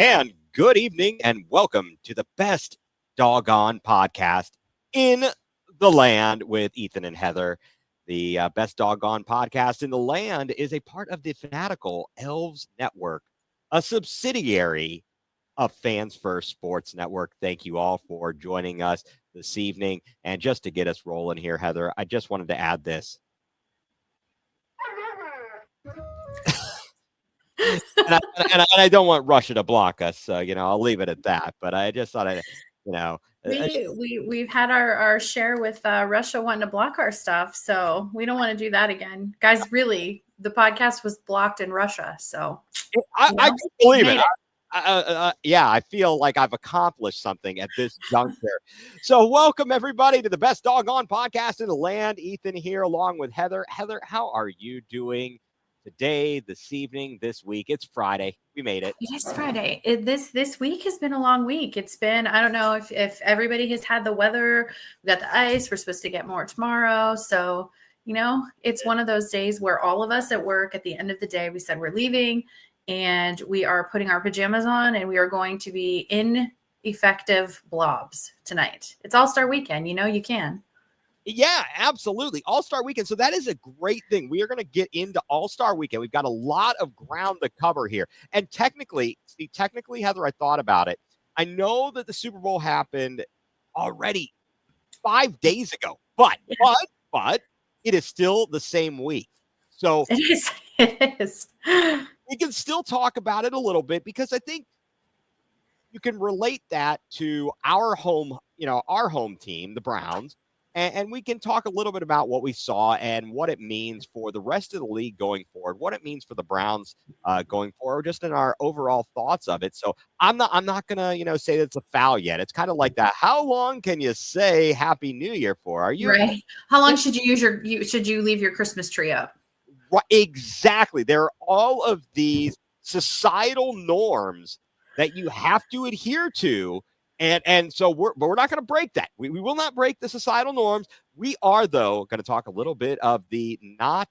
And good evening, and welcome to the best doggone podcast in the land with Ethan and Heather. The best doggone podcast in the land is a part of the Fanatical Elves Network, a subsidiary of Fans First Sports Network. Thank you all for joining us this evening. And just to get us rolling here, Heather, I just wanted to add this. and I don't want Russia to block us, so I'll leave it at that. But I just thought we've had our share with Russia wanting to block our stuff, so we don't want to do that again, guys. Really, the podcast was blocked in Russia, so I can't believe it. I feel like I've accomplished something at this juncture. So welcome everybody to the best doggone podcast in the land. Ethan here along with Heather. Heather, how are you doing today, this evening, this week? It's Friday. We made it. It is Friday. This week has been a long week. It's been, I don't know if everybody has had the weather. We got the ice. We're supposed to get more tomorrow. So, it's one of those days where all of us at work at the end of the day, we said we're leaving and we are putting our pajamas on and we are going to be in effective blobs tonight. It's All-Star Weekend. You can. Yeah, absolutely. All-Star Weekend. So that is a great thing. We are going to get into All-Star Weekend. We've got a lot of ground to cover here. And technically, Heather, I thought about it. I know that the Super Bowl happened already 5 days ago, but it is still the same week. So it is. We can still talk about it a little bit because I think you can relate that to our home team, the Browns. And we can talk a little bit about what we saw and what it means for the rest of the league going forward, what it means for the Browns going forward, just in our overall thoughts of it. So I'm not gonna say that it's a foul yet. It's kind of like that. How long can you say Happy New Year for? Are you right? How long should you leave your Christmas tree up? Right, exactly. There are all of these societal norms that you have to adhere to. And so we're not going to break that. We will not break the societal norms. We are, though, going to talk a little bit of the not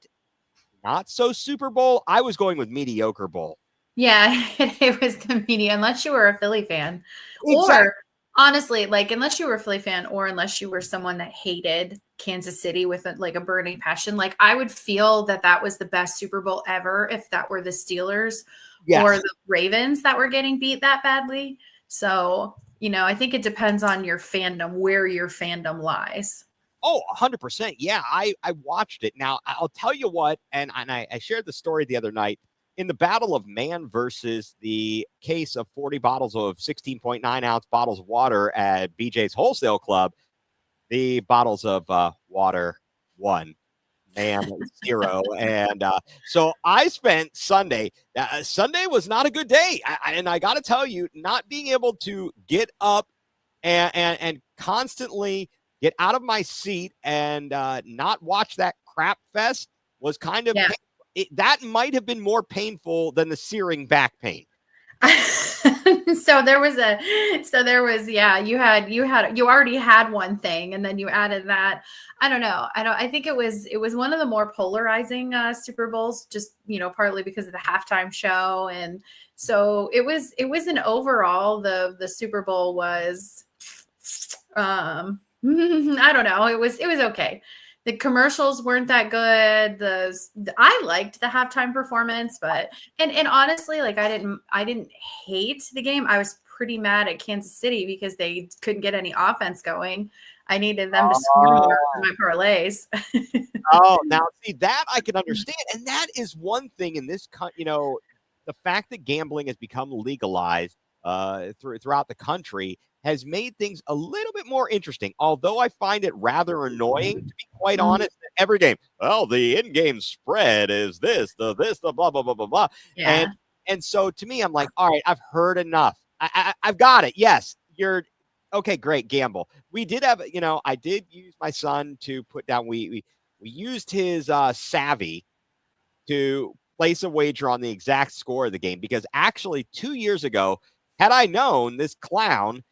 so Super Bowl. I was going with mediocre bowl. Yeah, it was the media, unless you were a Philly fan. Exactly. Or honestly, unless you were a Philly fan or unless you were someone that hated Kansas City with a burning passion, I would feel that was the best Super Bowl ever if that were the Steelers or the Ravens that were getting beat that badly. So I think it depends on your fandom, where your fandom lies. Oh, 100%. Yeah, I watched it. Now, I'll tell you what, and I shared the story the other night. In the battle of man versus the case of 40 bottles of 16.9-ounce bottles of water at BJ's Wholesale Club, the bottles of water won. Man, 0. And so I spent Sunday. Sunday was not a good day. And I got to tell you, not being able to get up and constantly get out of my seat and not watch that crap fest was kind of that might have been more painful than the searing back pain. So there was you already had one thing and then you added that. I don't know. I think it was one of the more polarizing Super Bowls, just, partly because of the halftime show. And so it was an overall, the Super Bowl was, I don't know. It was okay. The commercials weren't that good. I liked the halftime performance, but and honestly, I didn't hate the game. I was pretty mad at Kansas City because they couldn't get any offense going. I needed them to score more for my parlays. Now see that I can understand, and that is one thing in this, the fact that gambling has become legalized throughout the country has made things a little bit more interesting, although I find it rather annoying, to be quite honest. Every game, well, the in-game spread is this, the blah, blah, blah, blah, blah. Yeah. And so to me, I'm like, all right, I've heard enough. I've got it. Yes, you're okay, great, gamble. We did have, I did use my son to put down, we used his savvy to place a wager on the exact score of the game, because actually 2 years ago, had I known this clown,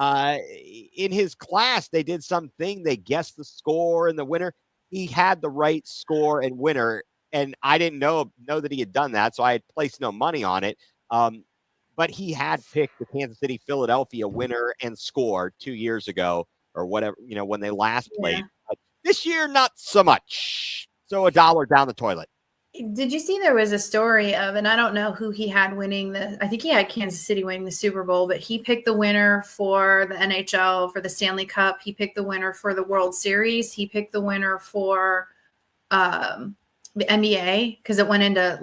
in his class, they did something. They guessed the score and the winner. He had the right score and winner, and I didn't know that he had done that, so I had placed no money on it. But but he had picked the Kansas City Philadelphia winner and score 2 years ago or whatever, when they last played. But this year, not so much. So $1 down the toilet. Did you see there was a story of, and I don't know who he had winning I think he had Kansas City winning the Super Bowl, but he picked the winner for the NHL, for the Stanley Cup. He picked the winner for the World Series. He picked the winner for the NBA because it went into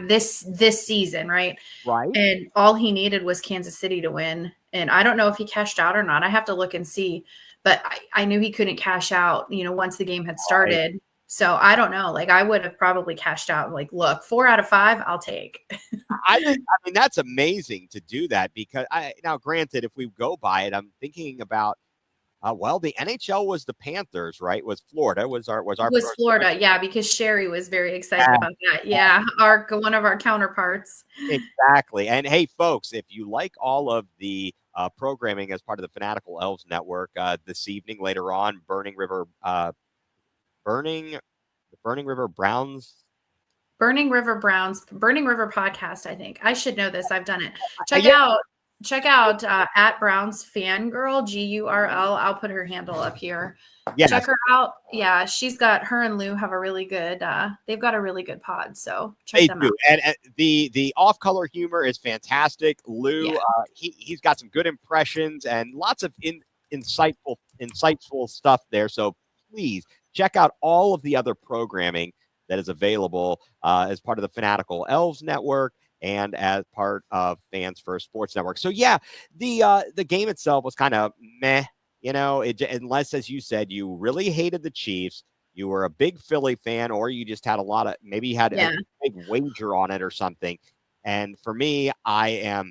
this season, right? Right. And all he needed was Kansas City to win. And I don't know if he cashed out or not. I have to look and see, but I knew he couldn't cash out, once the game had started. Right. So I don't know. I would have probably cashed out. Look, 4 out of 5, I'll take. I mean, that's amazing to do that because now, granted, if we go by it, I'm thinking about, the NHL was the Panthers, right? Was Florida was Florida, yeah, because Sherry was very excited about that. Yeah, one of our counterparts. Exactly. And hey, folks, if you like all of the programming as part of the Fanatical Elves Network this evening, later on, Burning River Browns podcast. I think I should know this. I've done it. Check out at Browns Fangirl, GURL. I'll put her handle up here. Yes. Check her out. Yeah, her and Lou have a really good. They've got a really good pod. So check them out. And the off color humor is fantastic. Lou, he's got some good impressions and lots of insightful stuff there. So please check out all of the other programming that is available as part of the Fanatical Elves Network and as part of Fans First Sports Network. So yeah, the game itself was kind of meh, unless, as you said, you really hated the Chiefs, you were a big Philly fan, or you just had maybe you had a big wager on it or something. And for me, I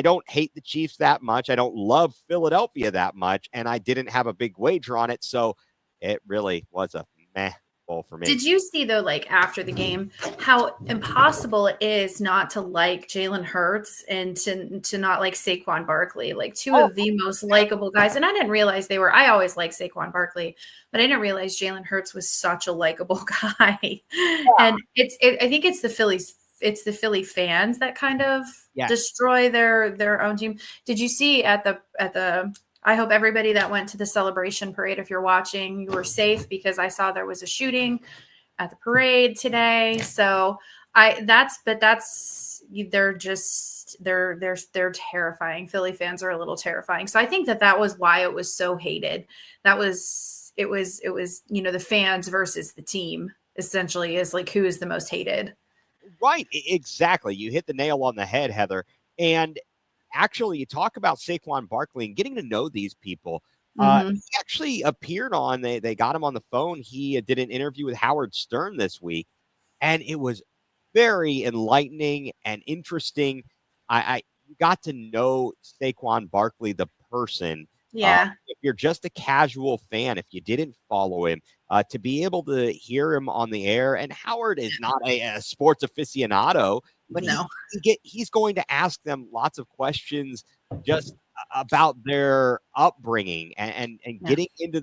don't hate the Chiefs that much. I don't love Philadelphia that much, and I didn't have a big wager on it. So it really was a meh bowl for me. Did you see, though, after the game, how impossible it is not to like Jalen Hurts and to not like Saquon Barkley, two of the most likable guys. And I didn't realize I always liked Saquon Barkley, but I didn't realize Jalen Hurts was such a likable guy. Yeah. And I think it's the Philly fans that kind of destroy their own team. Did you see at the I hope everybody that went to the celebration parade, if you're watching, you were safe, because I saw there was a shooting at the parade today. So they're terrifying. Philly fans are a little terrifying. So I think that was why it was so hated. It was the fans versus the team essentially is who is the most hated. Right. Exactly. You hit the nail on the head, Heather. And actually, you talk about Saquon Barkley and getting to know these people. He actually appeared on, they got him on the phone. He did an interview with Howard Stern this week, and it was very enlightening and interesting. I got to know Saquon Barkley, the person. Yeah. If you're just a casual fan, if you didn't follow him, to be able to hear him on the air, and Howard is not a sports aficionado, but he's going to ask them lots of questions just about their upbringing and getting into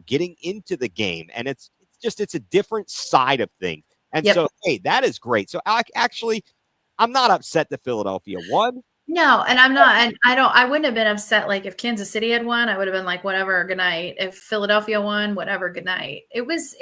getting into the game. And it's a different side of things. And so, hey, that is great. So actually, I'm not upset that Philadelphia won. No, and I'm not, and I wouldn't have been upset if Kansas City had won. I would have been whatever, good night. If Philadelphia won, whatever, good night. It was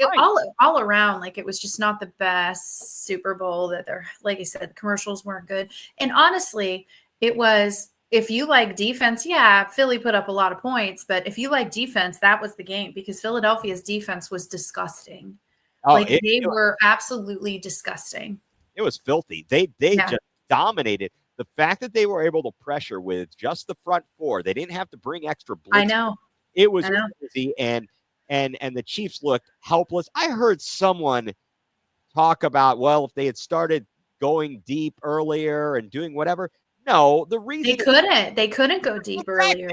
all around, it was just not the best Super Bowl that like I said, the commercials weren't good. And honestly, it was, if you like defense, Philly put up a lot of points, but if you like defense, that was the game, because Philadelphia's defense was disgusting. They were absolutely disgusting. It was filthy. They just dominated. The fact that they were able to pressure with just the front four, they didn't have to bring extra blitz. I know. It was crazy, and the Chiefs looked helpless. I heard someone talk about, if they had started going deep earlier and doing whatever. No, the reason they couldn't go deep earlier.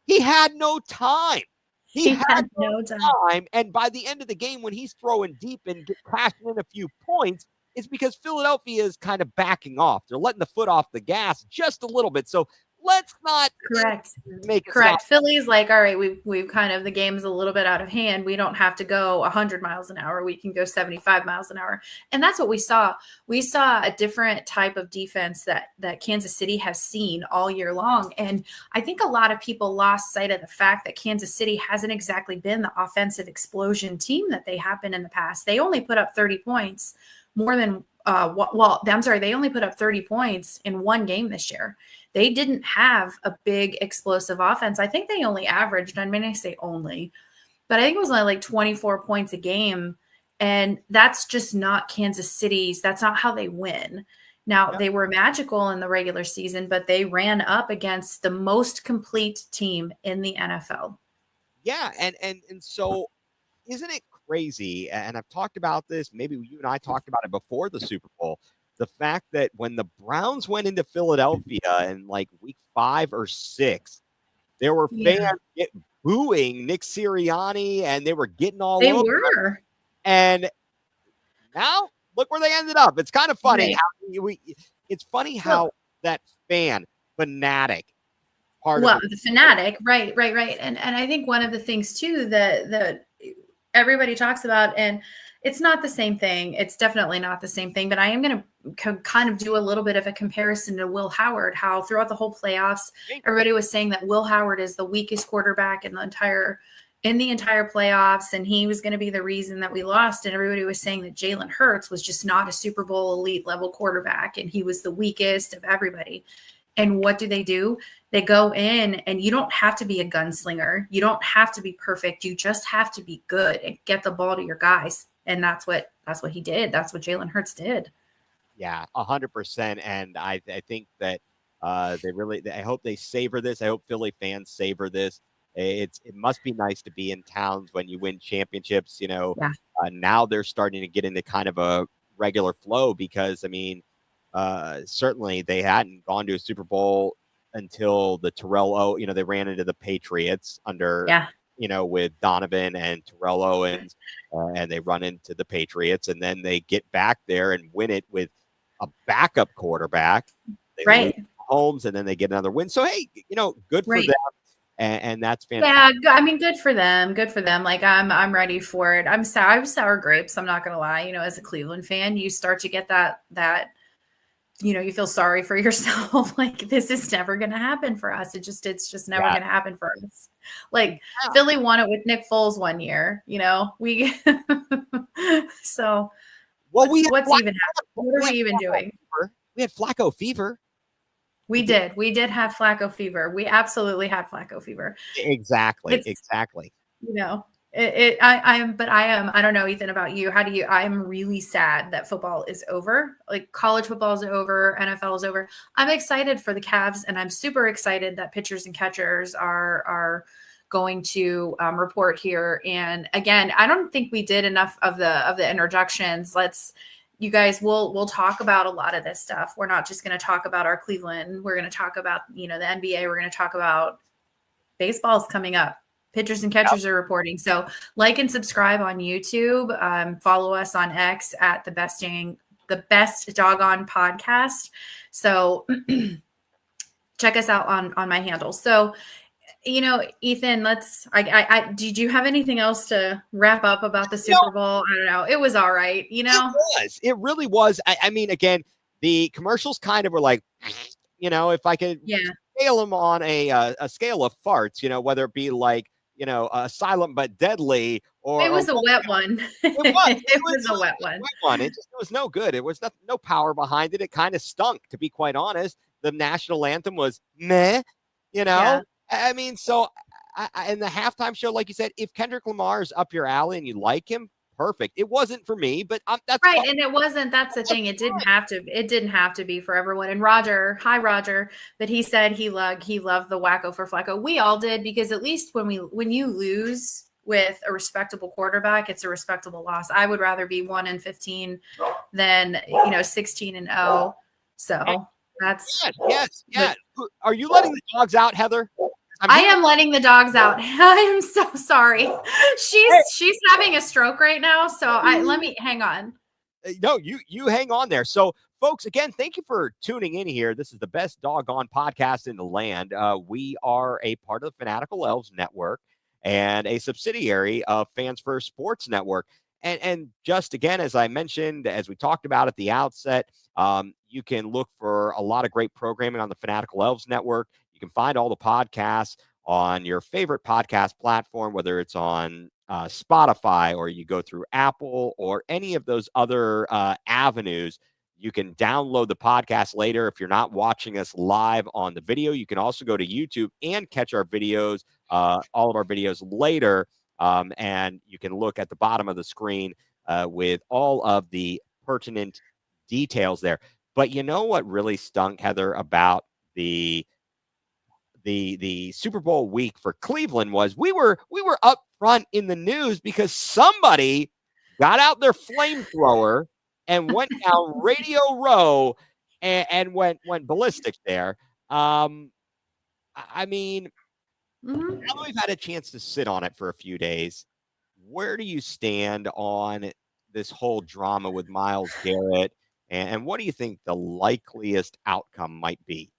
He had no time. He had no time. And by the end of the game, when he's throwing deep and crashing in a few points, it's because Philadelphia is kind of backing off. They're letting the foot off the gas just a little bit. So let's not Correct. make it Correct. sound. Philly's like, all right, we've kind of, the game's a little bit out of hand. We don't have to go 100 miles an hour. We can go 75 miles an hour. And that's what we saw. We saw a different type of defense that Kansas City has seen all year long. And I think a lot of people lost sight of the fact that Kansas City hasn't exactly been the offensive explosion team that they have been in the past. They only put up 30 points more than they only put up 30 points in one game this year. They didn't have a big explosive offense. I think they only averaged, I mean, I say only, but I think it was only like 24 points a game. And that's just not Kansas City's. That's not how they win. Now, they were magical in the regular season, but they ran up against the most complete team in the NFL. Yeah. And so isn't it crazy? And I've talked about this, maybe you and I talked about it before the Super Bowl. The fact that when the Browns went into Philadelphia in like week 5 or 6, there were fans booing Nick Sirianni, and they were getting all They over. were. And now look where they ended up. It's kind of funny Right. it's funny how that fanatic part well, of it. the fanatic, right. And I think one of the things too that everybody talks about, and it's not the same thing. It's definitely not the same thing, but I am going to kind of do a little bit of a comparison to Will Howard, how throughout the whole playoffs, everybody was saying that Will Howard is the weakest quarterback in the entire playoffs, and he was going to be the reason that we lost. And everybody was saying that Jalen Hurts was just not a Super Bowl elite level quarterback, and he was the weakest of everybody. And what do? They go in, and you don't have to be a gunslinger. You don't have to be perfect. You just have to be good and get the ball to your guys. And that's what he did. That's what Jalen Hurts did. Yeah, 100%. And I think that I hope they savor this. I hope Philly fans savor this. It must be nice to be in towns when you win championships. Now they're starting to get into kind of a regular flow because, I mean, certainly they hadn't gone to a Super Bowl until the Terrell they ran into the Patriots under with Donovan and Terrell Owens, and they run into the Patriots, and then they get back there and win it with a backup quarterback. They lose Holmes, and then they get another win. So hey, good for them, and that's fantastic. Yeah, I mean, good for them. Good for them. Like I'm ready for it. I'm sour grapes. I'm not gonna lie. As a Cleveland fan, you start to get that. You feel sorry for yourself. Like, this is never going to happen for us. It's just never going to happen for us. Like Philly won it with Nick Foles one year, we, so what's even happening? What are we even doing? We had Flacco fever. We did have Flacco fever. We absolutely had Flacco fever. Exactly. I don't know, Ethan, about you. I'm really sad that football is over. Like, college football is over, NFL is over. I'm excited for the Cavs, and I'm super excited that pitchers and catchers are going to report here. And again, I don't think we did enough of the introductions. You guys, we'll talk about a lot of this stuff. We're not just going to talk about our Cleveland. We're going to talk about, the NBA. We're going to talk about baseball's coming up. Pitchers and catchers are reporting. So like and subscribe on YouTube. Follow us on X at the best Doggone podcast. So check us out on my handle. So, Ethan, did you have anything else to wrap up about the Super Bowl? I don't know. It was all right. It really was. I mean, again, the commercials kind of were like, if I could scale them on a scale of farts, whether it be like, silent but deadly, or it was a wet one. It was a wet one. It was no good. It was no power behind it. It kind of stunk, to be quite honest. The national anthem was meh, I mean, so in the halftime show, like you said, if Kendrick Lamar is up your alley and you like him, perfect. It wasn't for me, but that's right. fine. And it wasn't. That's the thing. It didn't have to be for everyone. And Roger, but he said he loved the wacko for Flacco. We all did, because at least when you lose with a respectable quarterback, it's a respectable loss. I would rather be 1-15 than 16-0. So that's yes. Are you letting the dogs out, Heather? I am letting the dogs out. I am so sorry. She's having a stroke right now. So let me hang on. No, you hang on there. So folks, again, thank you for tuning in here. This is the best doggone podcast in the land. We are a part of the Fanatical Elves Network and a subsidiary of Fans First Sports Network. And just again, as I mentioned, as we talked about at the outset, you can look for a lot of great programming on the Fanatical Elves Network. You can find all the podcasts on your favorite podcast platform, whether it's on Spotify or you go through Apple or any of those other avenues. You can download the podcast later. If you're not watching us live on the video, you can also go to YouTube and catch our videos, all of our videos later. And you can look at the bottom of the screen with all of the pertinent details there. But you know what really stunk, Heather, about the Super Bowl week for Cleveland was we were up front in the news because somebody got out their flamethrower and went down Radio Row and went ballistic there. I mean, now that we've had a chance to sit on it for a few days, where do you stand on this whole drama with Myles Garrett? And what do you think the likeliest outcome might be?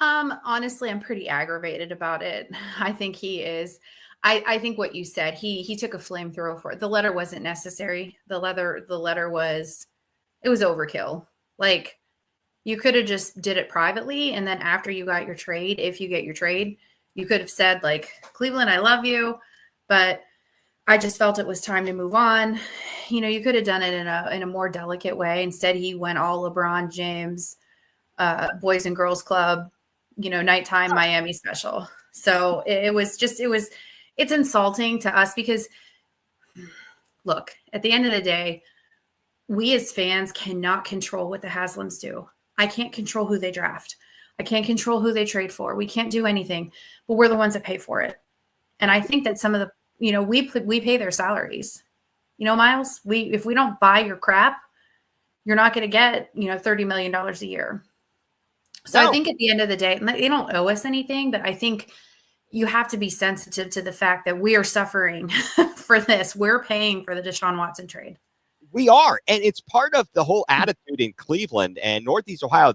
Honestly, I'm pretty aggravated about it. I think he is. I think what you said, he took a flamethrower for it. The letter wasn't necessary. The letter was, it was overkill. Like, you could have just did it privately, and then after you got your trade, if you get your trade, you could have said, like, Cleveland, I love you, but I just felt it was time to move on. You know, you could have done it in a more delicate way. Instead, he went all LeBron James, Boys and Girls Club, you know, nighttime Miami special. So it's insulting to us because, look, at the end of the day, we as fans cannot control what the Haslams do. I can't control who they draft. I can't control who they trade for. We can't do anything, but we're the ones that pay for it. And I think that some of the, you know, we pay their salaries. You know, Myles, if we don't buy your crap, you're not going to get, you know, $30 million a year. So I think at the end of the day, they don't owe us anything, but I think you have to be sensitive to the fact that we are suffering for this. We're paying for the Deshaun Watson trade. We are. And it's part of the whole attitude in Cleveland and Northeast Ohio,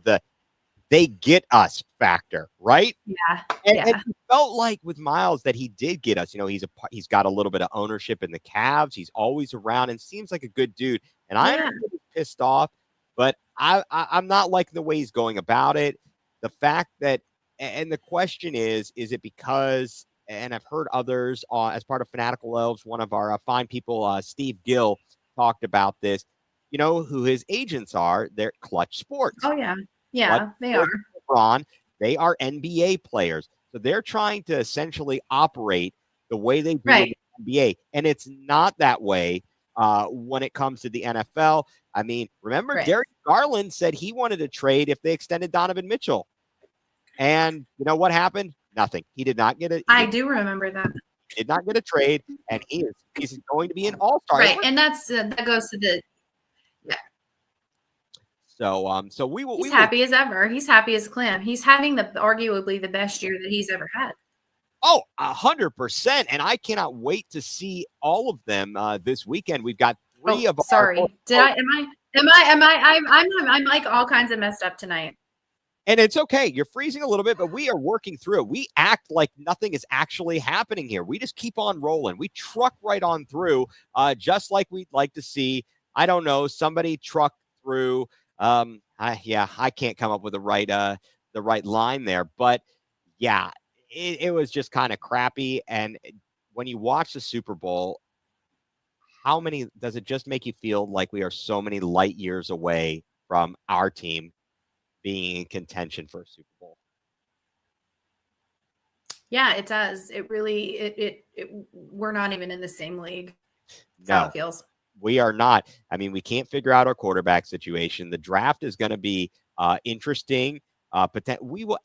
they get us factor, right? Yeah. And it felt like with Myles that he did get us. You know, he's got a little bit of ownership in the Cavs. He's always around and seems like a good dude. And I'm pissed off, but I'm not liking the way he's going about it. The fact that, and the question is it because, and I've heard others as part of Fanatical Elves, one of our fine people, Steve Gill, talked about this, you know, who his agents are. They're Clutch Sports. Oh, yeah. Yeah, they are. LeBron, they are NBA players. So they're trying to essentially operate the way they do in the NBA. And it's not that way when it comes to the NFL. I mean, remember, Darius Garland said he wanted to trade if they extended Donovan Mitchell. And you know what happened? Nothing. He did not get it. I do remember that. He did not get a trade, and he's going to be an all-star. Right, and that goes to the So we will. He's happy as ever. He's happy as Clem. He's having arguably the best year that he's ever had. Oh, 100%. And I cannot wait to see all of them this weekend. We've got three of. Sorry, I'm like all kinds of messed up tonight. And it's okay. You're freezing a little bit, but we are working through it. We act like nothing is actually happening here. We just keep on rolling. We truck right on through, just like we'd like to see, I don't know, somebody truck through. I can't come up with the right line there, but yeah, it was just kind of crappy. And when you watch the Super Bowl, how many does it just make you feel like we are so many light years away from our team being in contention for a Super Bowl? Yeah, it does. It really, we're not even in the same league. That's how it feels. We are not. I mean, we can't figure out our quarterback situation. The draft is going to be interesting. We will,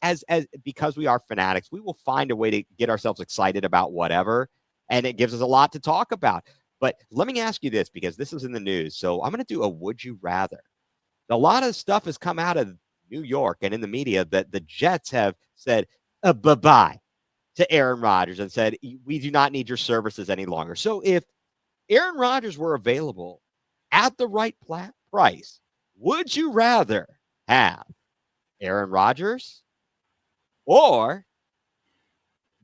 because we are fanatics, we will find a way to get ourselves excited about whatever, and it gives us a lot to talk about. But let me ask you this, because this is in the news. So I'm going to do a would you rather. A lot of stuff has come out of New York and in the media that the Jets have said bye-bye to Aaron Rodgers and said, we do not need your services any longer. So if Aaron Rodgers were available at the right price, Would you rather have Aaron Rodgers or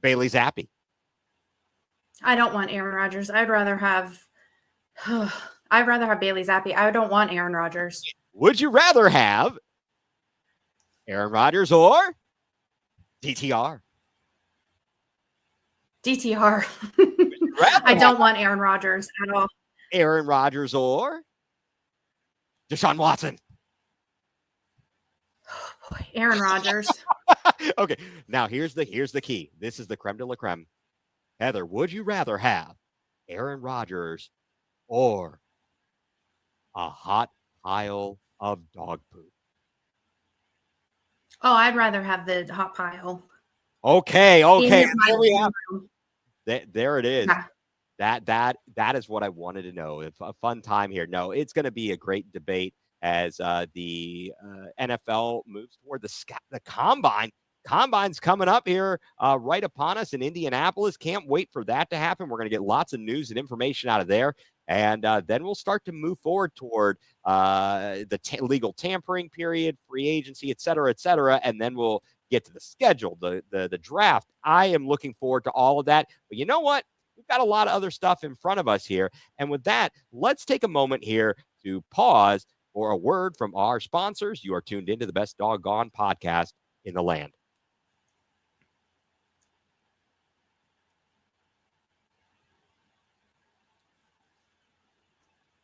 Bailey Zappi? I don't want Aaron Rodgers. I'd rather have Bailey Zappi. I don't want Aaron Rodgers. Would you rather have Aaron Rodgers or DTR? DTR. I don't want Aaron Rodgers at all. Aaron Rodgers or Deshaun Watson? Oh boy, Aaron Rodgers. Okay, now here's the key. This is the creme de la creme. Heather, would you rather have Aaron Rodgers or a hot pile of dog poop? Oh, I'd rather have the hot pile. Okay. There we have. There it is. Yeah. That is what I wanted to know. It's a fun time here. No, it's going to be a great debate as the NFL moves toward the combine. Combine's coming up here right upon us in Indianapolis. Can't wait for that to happen. We're going to get lots of news and information out of there. And then we'll start to move forward toward the legal tampering period, free agency, et cetera, and then we'll get to the schedule, the draft. I am looking forward to all of that. But you know what? We've got a lot of other stuff in front of us here. And with that, let's take a moment here to pause for a word from our sponsors. You are tuned into the best doggone podcast in the land.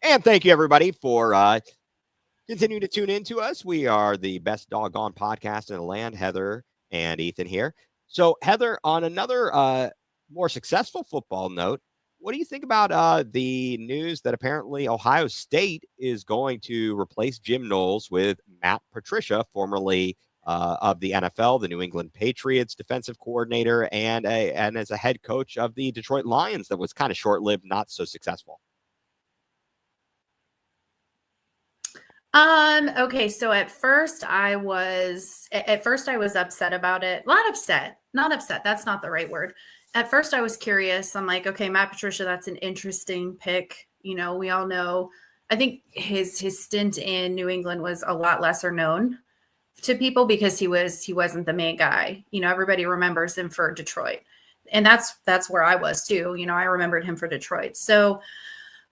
And thank you, everybody, for continuing to tune in to us. We are the best doggone podcast in the land. Heather and Ethan here. So, Heather, on another more successful football note, what do you think about the news that apparently Ohio State is going to replace Jim Knowles with Matt Patricia, formerly of the NFL, the New England Patriots defensive coordinator, and as a head coach of the Detroit Lions that was kind of short-lived, not so successful? Okay, so at first I was upset about it. Not upset. That's not the right word. At first I was curious. I'm like, okay, Matt Patricia, that's an interesting pick. You know, we all know, I think his stint in New England was a lot lesser known to people because he wasn't the main guy. You know, everybody remembers him for Detroit. And that's where I was too. You know, I remembered him for Detroit. So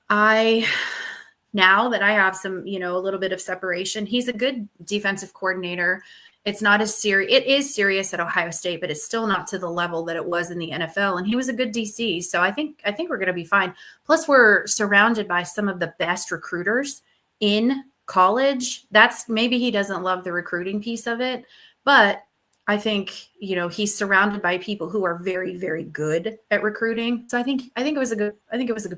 now that I have some, you know, a little bit of separation, he's a good defensive coordinator. It's not as serious. It is serious at Ohio State, but it's still not to the level that it was in the NFL. And he was a good DC. So I think we're going to be fine. Plus, we're surrounded by some of the best recruiters in college. That's maybe he doesn't love the recruiting piece of it, but I think, you know, he's surrounded by people who are very, very good at recruiting. So I think it was a good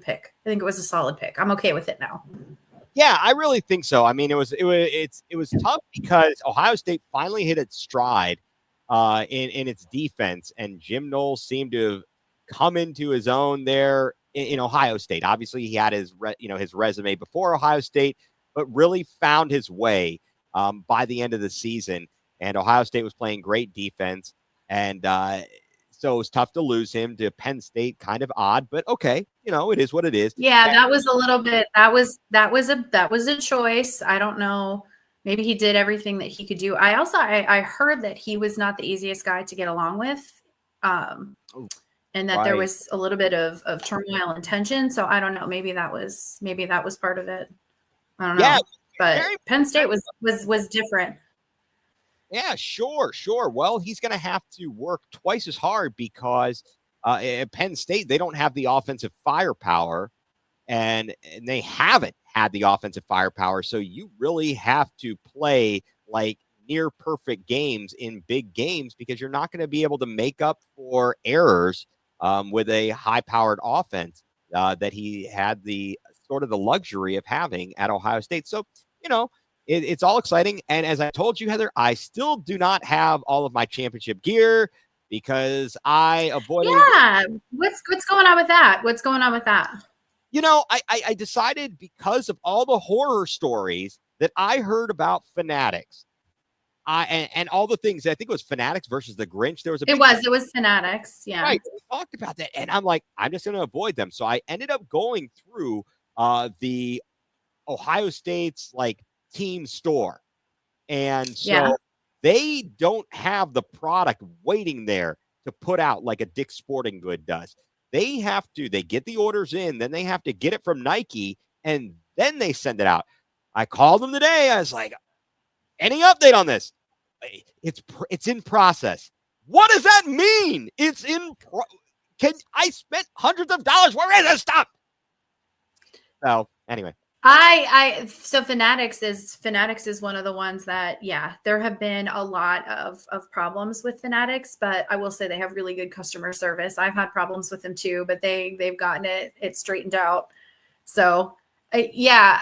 pick. I think it was a solid pick. I'm okay with it now. Yeah, I really think so. I mean, it was tough because Ohio State finally hit its stride in its defense, and Jim Knowles seemed to have come into his own there in Ohio State. Obviously, he had his resume before Ohio State, but really found his way by the end of the season. And Ohio State was playing great defense, and so it was tough to lose him to Penn State. Kind of odd, but okay, you know, it is what it is. Yeah, that was a little bit. That was a choice. I don't know. Maybe he did everything that he could do. I heard that he was not the easiest guy to get along with, and that there was a little bit of turmoil and tension. So I don't know. Maybe that was part of it. I don't know. Yeah, but Penn State was different. Yeah, sure. Well, he's going to have to work twice as hard because at Penn State, they don't have the offensive firepower, and they haven't had the offensive firepower. So you really have to play like near perfect games in big games because you're not going to be able to make up for errors with a high-powered offense that he had the sort of the luxury of having at Ohio State. So, you know, it's all exciting. And as I told you, Heather, I still do not have all of my championship gear because I avoided. Yeah. What's going on with that? You know, I decided because of all the horror stories that I heard about Fanatics and all the things. I think it was Fanatics versus the Grinch. It was Fanatics. Yeah. Right. We talked about that. And I'm like, I'm just going to avoid them. So I ended up going through the Ohio State's like team store. And so they don't have the product waiting there to put out like a Dick's Sporting Good does. They get the orders in, then they have to get it from Nike, and then they send it out. I called them today. I was like, any update on this? It's in process. What does that mean? It's in I spent hundreds of dollars. Where is this stuff? So anyway. So Fanatics is one of the ones that, there have been a lot of problems with Fanatics, but I will say they have really good customer service. I've had problems with them too, but they've gotten it straightened out. So do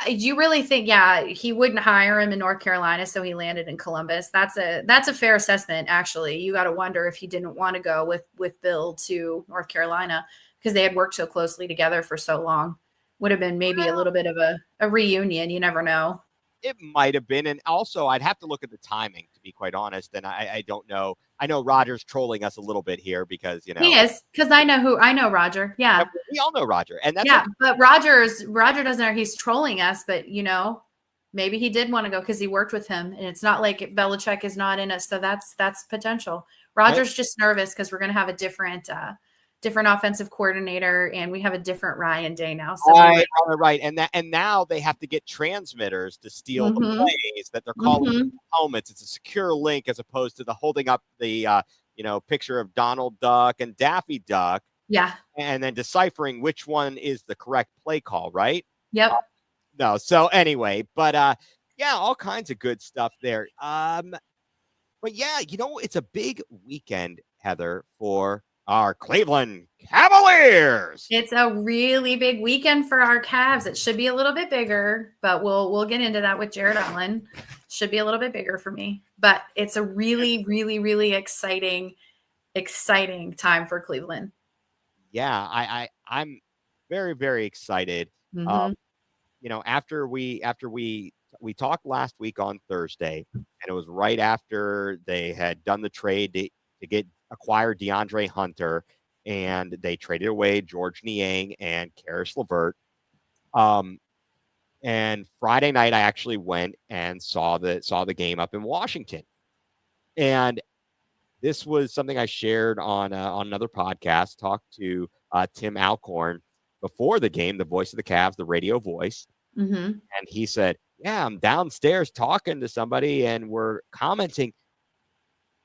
you really think, he wouldn't hire him in North Carolina, so he landed in Columbus? That's a fair assessment. Actually, you got to wonder if he didn't want to go with Bill to North Carolina because they had worked so closely together for so long. Would have been maybe a little bit of a reunion. You never know. It might have been. And also, I'd have to look at the timing, to be quite honest. And I don't know. I know Roger's trolling us a little bit here because, he is, because I know Roger. Yeah. We all know Roger. And that's but Roger doesn't know he's trolling us, but maybe he did want to go because he worked with him. And it's not like Belichick is not in it. So that's potential. Roger's just nervous because we're going to have a different offensive coordinator, and we have a different Ryan Day now. So right. And now they have to get transmitters to steal the plays that they're calling helmets. It's a secure link as opposed to the holding up the picture of Donald Duck and Daffy Duck. Yeah. And then deciphering which one is the correct play call, right? Yep. No. So anyway, but all kinds of good stuff there. But it's a big weekend, Heather, for our Cleveland Cavaliers. It's a really big weekend for our Cavs. It should be a little bit bigger, but we'll get into that with Jared Allen. Should be a little bit bigger for me, but it's a really, really, really exciting time for Cleveland. Yeah, I'm very, very excited. After we talked last week on Thursday, and it was right after they had done the trade to acquire DeAndre Hunter, and they traded away George Niang and Karis LeVert. And Friday night, I actually went and saw the game up in Washington, and this was something I shared on another podcast. Talked to Tim Alcorn before the game, the voice of the Cavs, the radio voice, and he said, "Yeah, I'm downstairs talking to somebody, and we're commenting.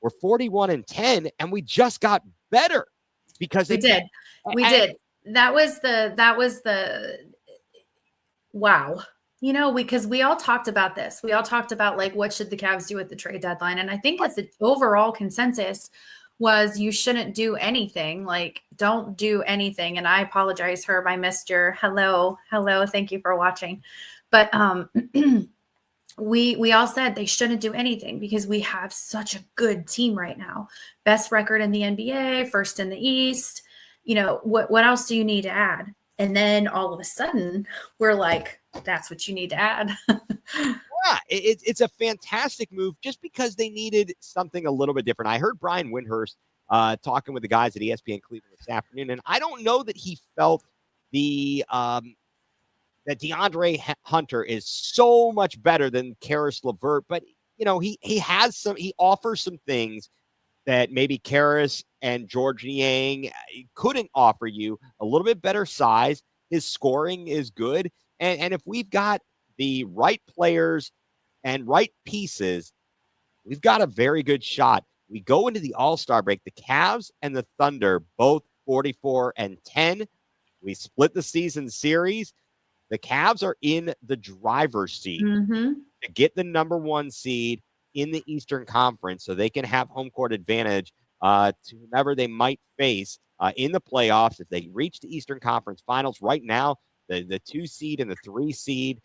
We're 41-10, and we just got better because we did. That was the wow. Because we all talked about this. We all talked about like what should the Cavs do at the trade deadline, and I think that the overall consensus was you shouldn't do anything. Like, don't do anything. And I apologize, Herb. I missed your hello. Thank you for watching, but We all said they shouldn't do anything because we have such a good team right now. Best record in the NBA, first in the East. What else do you need to add? And then all of a sudden, we're like, that's what you need to add. Yeah, it's a fantastic move just because they needed something a little bit different. I heard Brian Windhurst talking with the guys at ESPN Cleveland this afternoon, and I don't know that he felt that DeAndre Hunter is so much better than Karis LeVert, but he offers some things that maybe Karis and George Niang couldn't offer you. A little bit better size. His scoring is good. And if we've got the right players and right pieces, we've got a very good shot. We go into the All-Star break. The Cavs and the Thunder, both 44-10. We split the season series. The Cavs are in the driver's seat to get the number 1 seed in the Eastern Conference so they can have home court advantage to whomever they might face in the playoffs. If they reach the Eastern Conference Finals right now, the 2 seed and the 3 seed,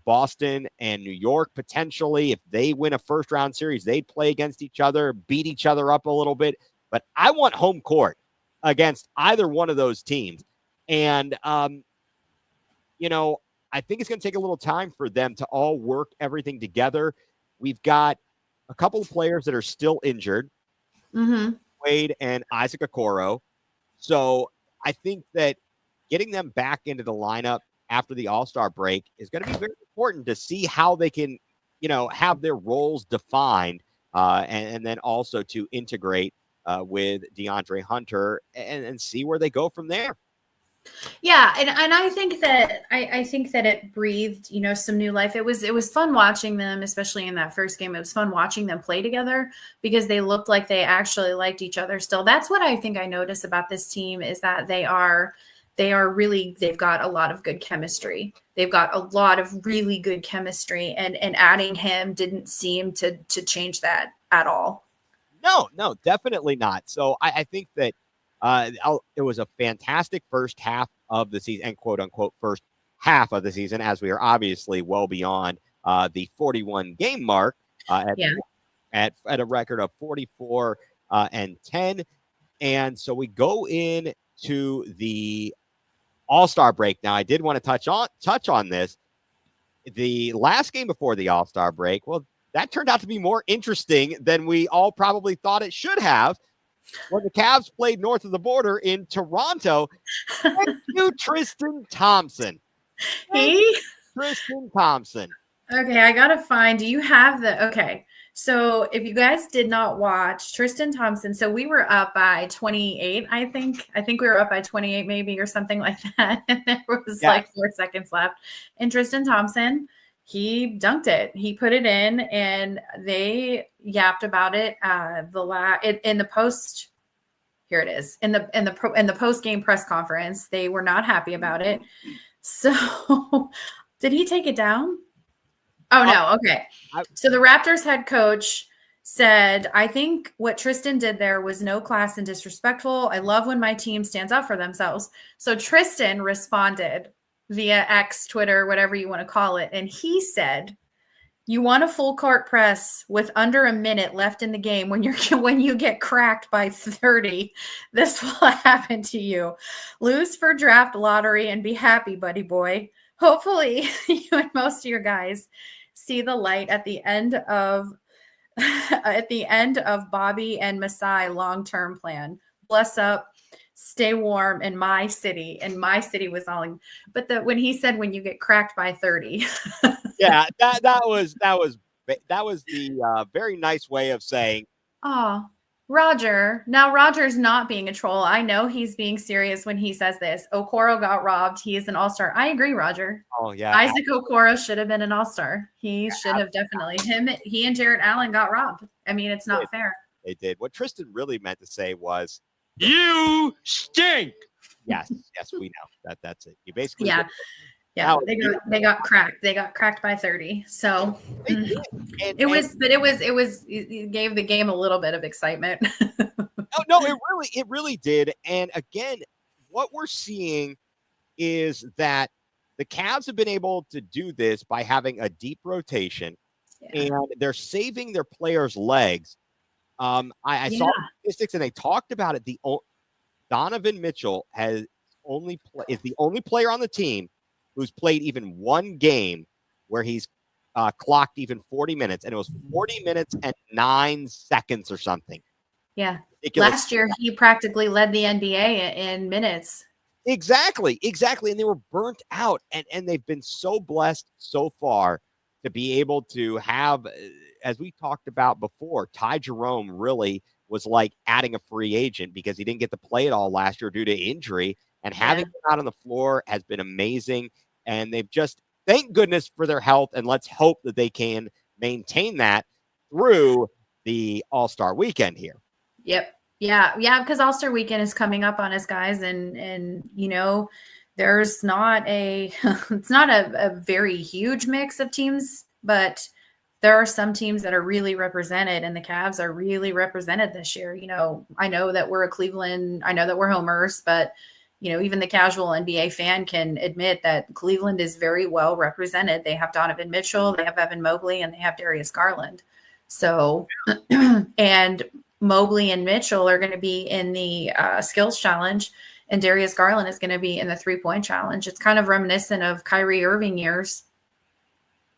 Boston and New York, potentially, if they win a first-round series, they'd play against each other, beat each other up a little bit. But I want home court against either one of those teams. And, I think it's going to take a little time for them to all work everything together. We've got a couple of players that are still injured, Wade and Isaac Okoro. So I think that getting them back into the lineup after the All-Star break is going to be very important to see how they can have their roles defined, and then also to integrate with DeAndre Hunter and see where they go from there. Yeah, and I think that I think that it breathed, some new life. It was fun watching them, especially in that first game. It was fun watching them play together because they looked like they actually liked each other still. That's what I think I notice about this team is that they've got a lot of good chemistry. They've got a lot of really good chemistry, and adding him didn't seem to change that at all. No, definitely not. So I think that it was a fantastic first half of the season, and quote unquote first half of the season, as we are obviously well beyond the 41 game mark at a record of 44 and 10. And so we go in to the All-Star break. Now, I did want to touch on this. The last game before the All-Star break, well, that turned out to be more interesting than we all probably thought it should have. When the Cavs played north of the border in Toronto, thank you, Tristan Thompson. Tristan Thompson. Okay, I gotta find. Do you have okay? So if you guys did not watch Tristan Thompson, so we were up by 28, I think. I think we were up by 28 maybe or something like that. And there was like 4 seconds left. And Tristan Thompson, he dunked it. He put it in, and they yapped about it. In the post, here it is. In the post game press conference, they were not happy about it. So, did he take it down? Oh no. Okay. So the Raptors head coach said, "I think what Tristan did there was no class and disrespectful. I love when my team stands up for themselves." So Tristan responded via X, Twitter, whatever you want to call it. And he said, "You want a full court press with under a minute left in the game when you get cracked by 30. This will happen to you. Lose for draft lottery and be happy, buddy boy. Hopefully you and most of your guys see the light at the end of Bobby and Masai long-term plan. Bless up. Stay warm in my city." And my city was all in, but when he said when you get cracked by 30. Yeah, that was the very nice way of saying, "Oh, Roger." Now Roger's not being a troll. I know he's being serious when he says this. Okoro got robbed. He is an all-star. I agree, Roger. Oh yeah, Isaac Okoro should have been an all-star. He should have definitely. He and Jarrett Allen got robbed. I mean, it's not fair. They did. What Tristan really meant to say was, "You stink." Yes, we know that's it. You basically Yeah, they got cracked. They got cracked by 30. So it gave the game a little bit of excitement. No, it really did. And again, what we're seeing is that the Cavs have been able to do this by having a deep rotation, and they're saving their players' legs. I saw statistics, and they talked about it. Donovan Mitchell is the only player on the team who's played even one game where he's clocked even 40 minutes, and it was 40 minutes and 9 seconds or something. Yeah. Ridiculous. Last year, he practically led the NBA in minutes. Exactly. And they were burnt out, and they've been so blessed so far to be able to have, as we talked about before, Ty Jerome really was like adding a free agent because he didn't get to play it all last year due to injury. And having him out on the floor has been amazing. And they've just, thank goodness for their health. And let's hope that they can maintain that through the All-Star weekend here. Yep. Yeah. Because All-Star weekend is coming up on us, guys. And there's not it's not a very huge mix of teams, but there are some teams that are really represented, and the Cavs are really represented this year. I know that we're I know that we're homers, but even the casual NBA fan can admit that Cleveland is very well represented. They have Donovan Mitchell, they have Evan Mobley, and they have Darius Garland. So, and Mobley and Mitchell are going to be in the skills challenge, and Darius Garland is going to be in the 3-point challenge. It's kind of reminiscent of Kyrie Irving years.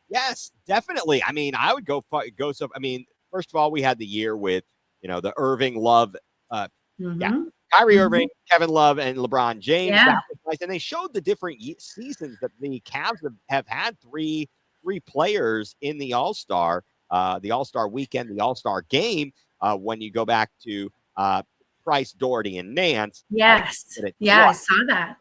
Yes, definitely. I mean, I would go so. I mean, first of all, we had the year with, the Irving Love, Kyrie Irving, Kevin Love, and LeBron James. Yeah. That was nice. And they showed the different seasons that the Cavs have had 3 3 players in the All-Star weekend, the All-Star game, when you go back to Price, Doherty, and Nance. Yes. Yeah, I saw that.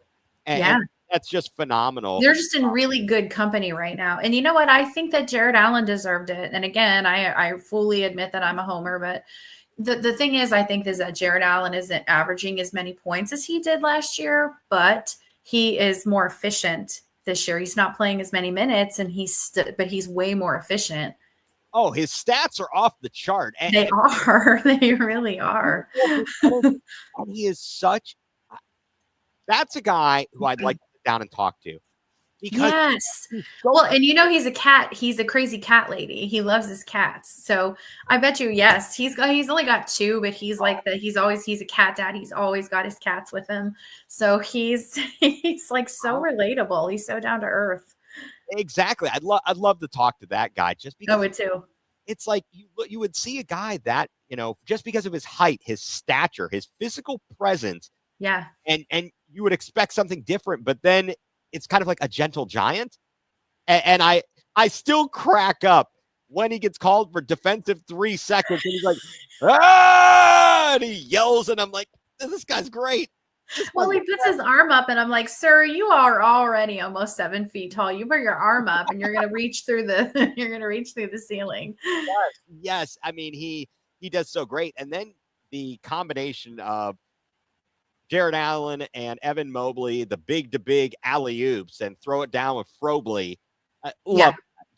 And that's just phenomenal. They're just in really good company right now. And you know what? I think that Jared Allen deserved it. And again, I fully admit that I'm a homer, but the thing is, I think is that Jared Allen isn't averaging as many points as he did last year, but he is more efficient this year. He's not playing as many minutes, and but he's way more efficient. Oh, his stats are off the chart. They are. They really are. And he is that's a guy who I'd like to sit down and talk to. Yes. Well, and he's a cat. He's a crazy cat lady. He loves his cats. So I bet you, yes, he's only got 2, but he's like he's a cat dad. He's always got his cats with him. So he's like so relatable. He's so down to earth. Exactly. I'd love to talk to that guy just because. I would too. It's like you would see a guy that, just because of his height, his stature, his physical presence. Yeah. And you would expect something different, but then it's kind of like a gentle giant. And I still crack up when he gets called for defensive 3 seconds and he's like, and he yells, and I'm like, this guy's great. Well, he puts his arm up, and I'm like, sir, you are already almost 7 feet tall. You put your arm up, and you're gonna reach through the ceiling. Yes. I mean, he does so great. And then the combination of Jared Allen and Evan Mobley, the big alley-oops, and throw it down with Frobley.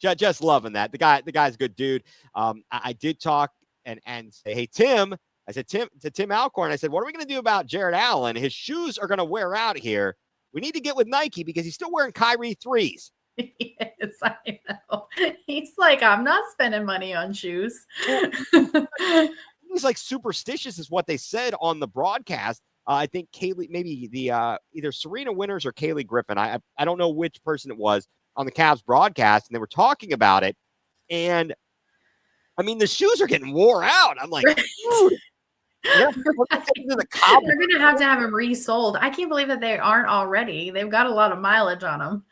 Just loving that. The guy's a good dude. I did talk and say, hey, Tim. I said, Tim Alcorn, I said, what are we going to do about Jared Allen? His shoes are going to wear out here. We need to get with Nike because he's still wearing Kyrie 3s. Yes, I know. He's like, I'm not spending money on shoes. He's like superstitious is what they said on the broadcast. I think Kaylee, maybe the either Serena Winters or Kaylee Griffin. I don't know which person it was on the Cavs broadcast, and they were talking about it. And I mean, the shoes are getting wore out. I'm like, dude. They're going to have them resold. I can't believe that they aren't already. They've got a lot of mileage on them.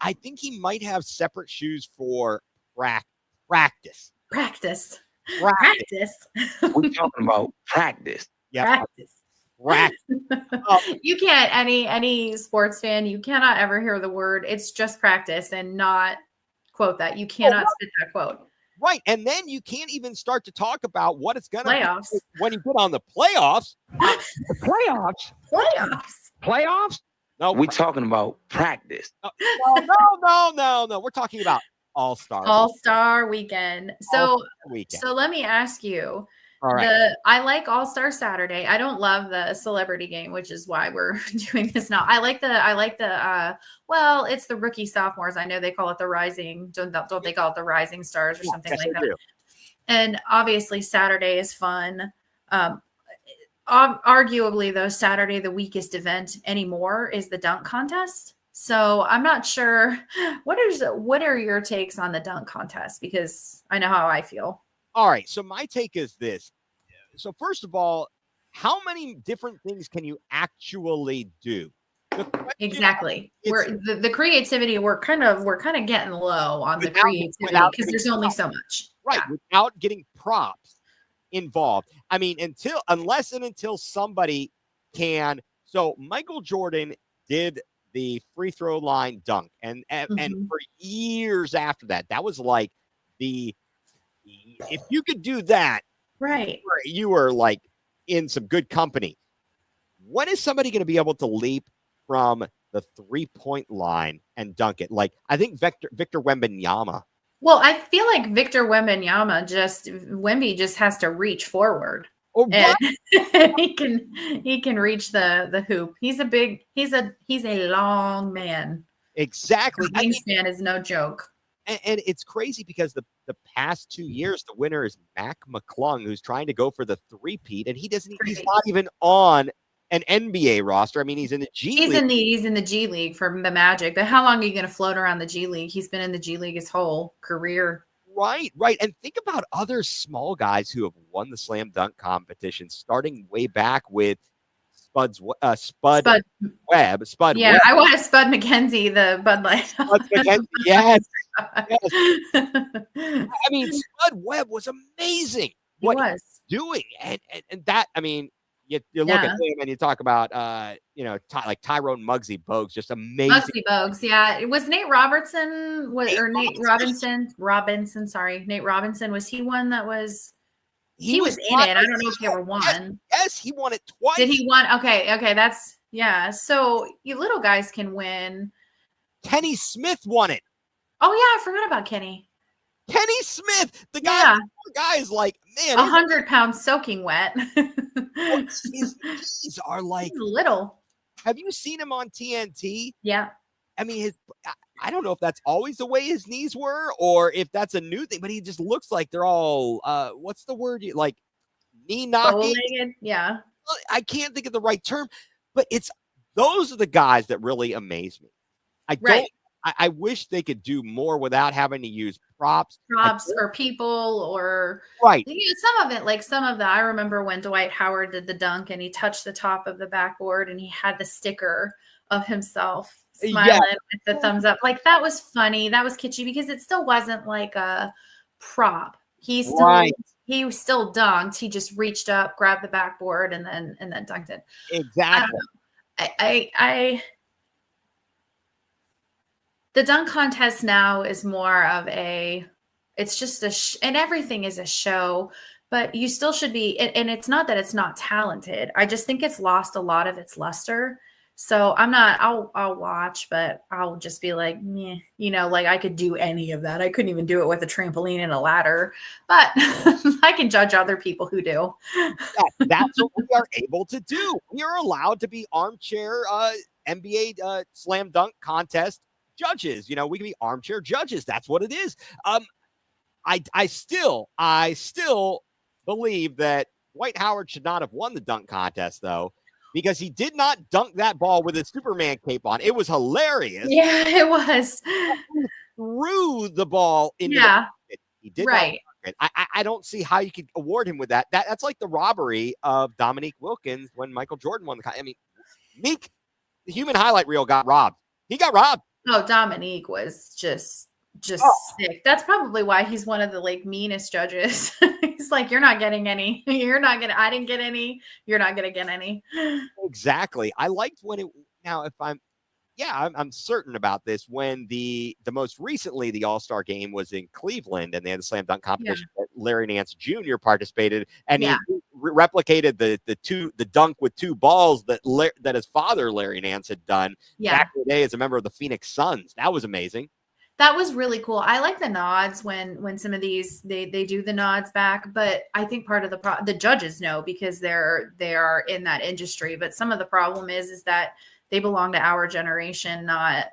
I think he might have separate shoes for practice. Practice. We're talking about practice. Yeah. Practice. You can't, any sports fan, you cannot ever hear the word, it's just practice, and not quote that. You cannot spit that quote. Right. And then you can't even start to talk about what it's going to be when you get on the playoffs. Playoffs? No, we're talking about practice. No. We're talking about All-Star weekend. So let me ask you. All right. I like All-Star Saturday. I don't love the celebrity game, which is why we're doing this now. I like the well, it's the rookie sophomores. I know they call it the rising. Don't they call it the rising stars or something like that? Do. And obviously Saturday is fun. Arguably though, Saturday, the weakest event anymore is the dunk contest. So I'm not sure. What are your takes on the dunk contest? Because I know how I feel. All right. So my take is this. So first of all, how many different things can you actually do? Exactly. The creativity, we're kind of getting low on the creativity because there's only so much. Right. Yeah. Without getting props involved. I mean, until somebody can. So Michael Jordan did the free throw line dunk. And for years after that, that was like if you could do that, right, you were like in some good company. When is somebody going to be able to leap from the 3-point line and dunk it? Like, I think Victor Wembanyama. Well, I feel like Victor Wembanyama Wemby just has to reach forward. Oh, and he can reach the hoop. He's a long man. Exactly. The wingspan is no joke. And it's crazy because the past 2 years, the winner is Mac McClung, who's trying to go for the three-peat, and he's not even on an NBA roster. I mean, he's in the G League. He's in the G League for the Magic. But how long are you going to float around the G League? He's been in the G League his whole career. Right. And think about other small guys who have won the slam dunk competition, starting way back with Spud Webb. Spud Yeah, Webb. I want a Spud McKenzie, the Bud Light. Spud McKenzie. Yes. Yes. I mean, Spud Webb was amazing. He What was he's doing, and that, I mean, you look at him and you talk about like Tyrone Muggsy Bogues, just amazing. Muggsy Bogues. Yeah, it was Nate Robertson Nate Robinson. Sorry, Nate Robinson. Was he one that was? He was in it. I don't know if he ever won. Yes, he won it twice. Did he won? Okay, that's So you little guys can win. Kenny Smith won it. Oh yeah, I forgot about Kenny. Kenny Smith, the guy is like, man, 100 pounds soaking wet. His knees are like He's little. Have you seen him on TNT? Yeah. I mean, I don't know if that's always the way his knees were or if that's a new thing, but he just looks like they're all what's the word? Like knee knocking. Yeah. I can't think of the right term, but those are the guys that really amaze me. I wish they could do more without having to use props or people or right. Some of I remember when Dwight Howard did the dunk and he touched the top of the backboard and he had the sticker of himself smiling with the thumbs up. Like that was funny. That was kitschy because it still wasn't like a prop. He still dunked. He just reached up, grabbed the backboard, and then dunked it. Exactly. The dunk contest now is more of it's just and everything is a show, but you still should be, and it's not that it's not talented. I just think it's lost a lot of its luster. So I'll watch, but I'll just be like, meh, like I could do any of that. I couldn't even do it with a trampoline and a ladder, but I can judge other people who do. That's what we are able to do. We are allowed to be armchair NBA slam dunk contest judges. We can be armchair judges. That's what it is. I still believe that Dwight Howard should not have won the dunk contest though, because he did not dunk that ball with his Superman cape on. It was hilarious. Yeah, it was. He threw the ball into the pocket. He did not dunk it. I don't see how you could award him with that. That's like the robbery of Dominique Wilkins when Michael Jordan won the. I mean, Meek, the human highlight reel, got robbed. He got robbed. Oh, Dominique was just sick. That's probably why he's one of the meanest judges. He's like, you're not getting any. I didn't get any. You're not going to get any. Exactly. I liked when I'm certain about this. When the most recently the All-Star game was in Cleveland and they had the slam dunk competition that Larry Nance Jr. participated and he replicated the dunk with two balls that his father Larry Nance had done back in the day as a member of the Phoenix Suns. That was amazing. That was really cool. I like the nods when some of these they do the nods back, but I think part of the judges know because they are in that industry. But some of the problem is that they belong to our generation, not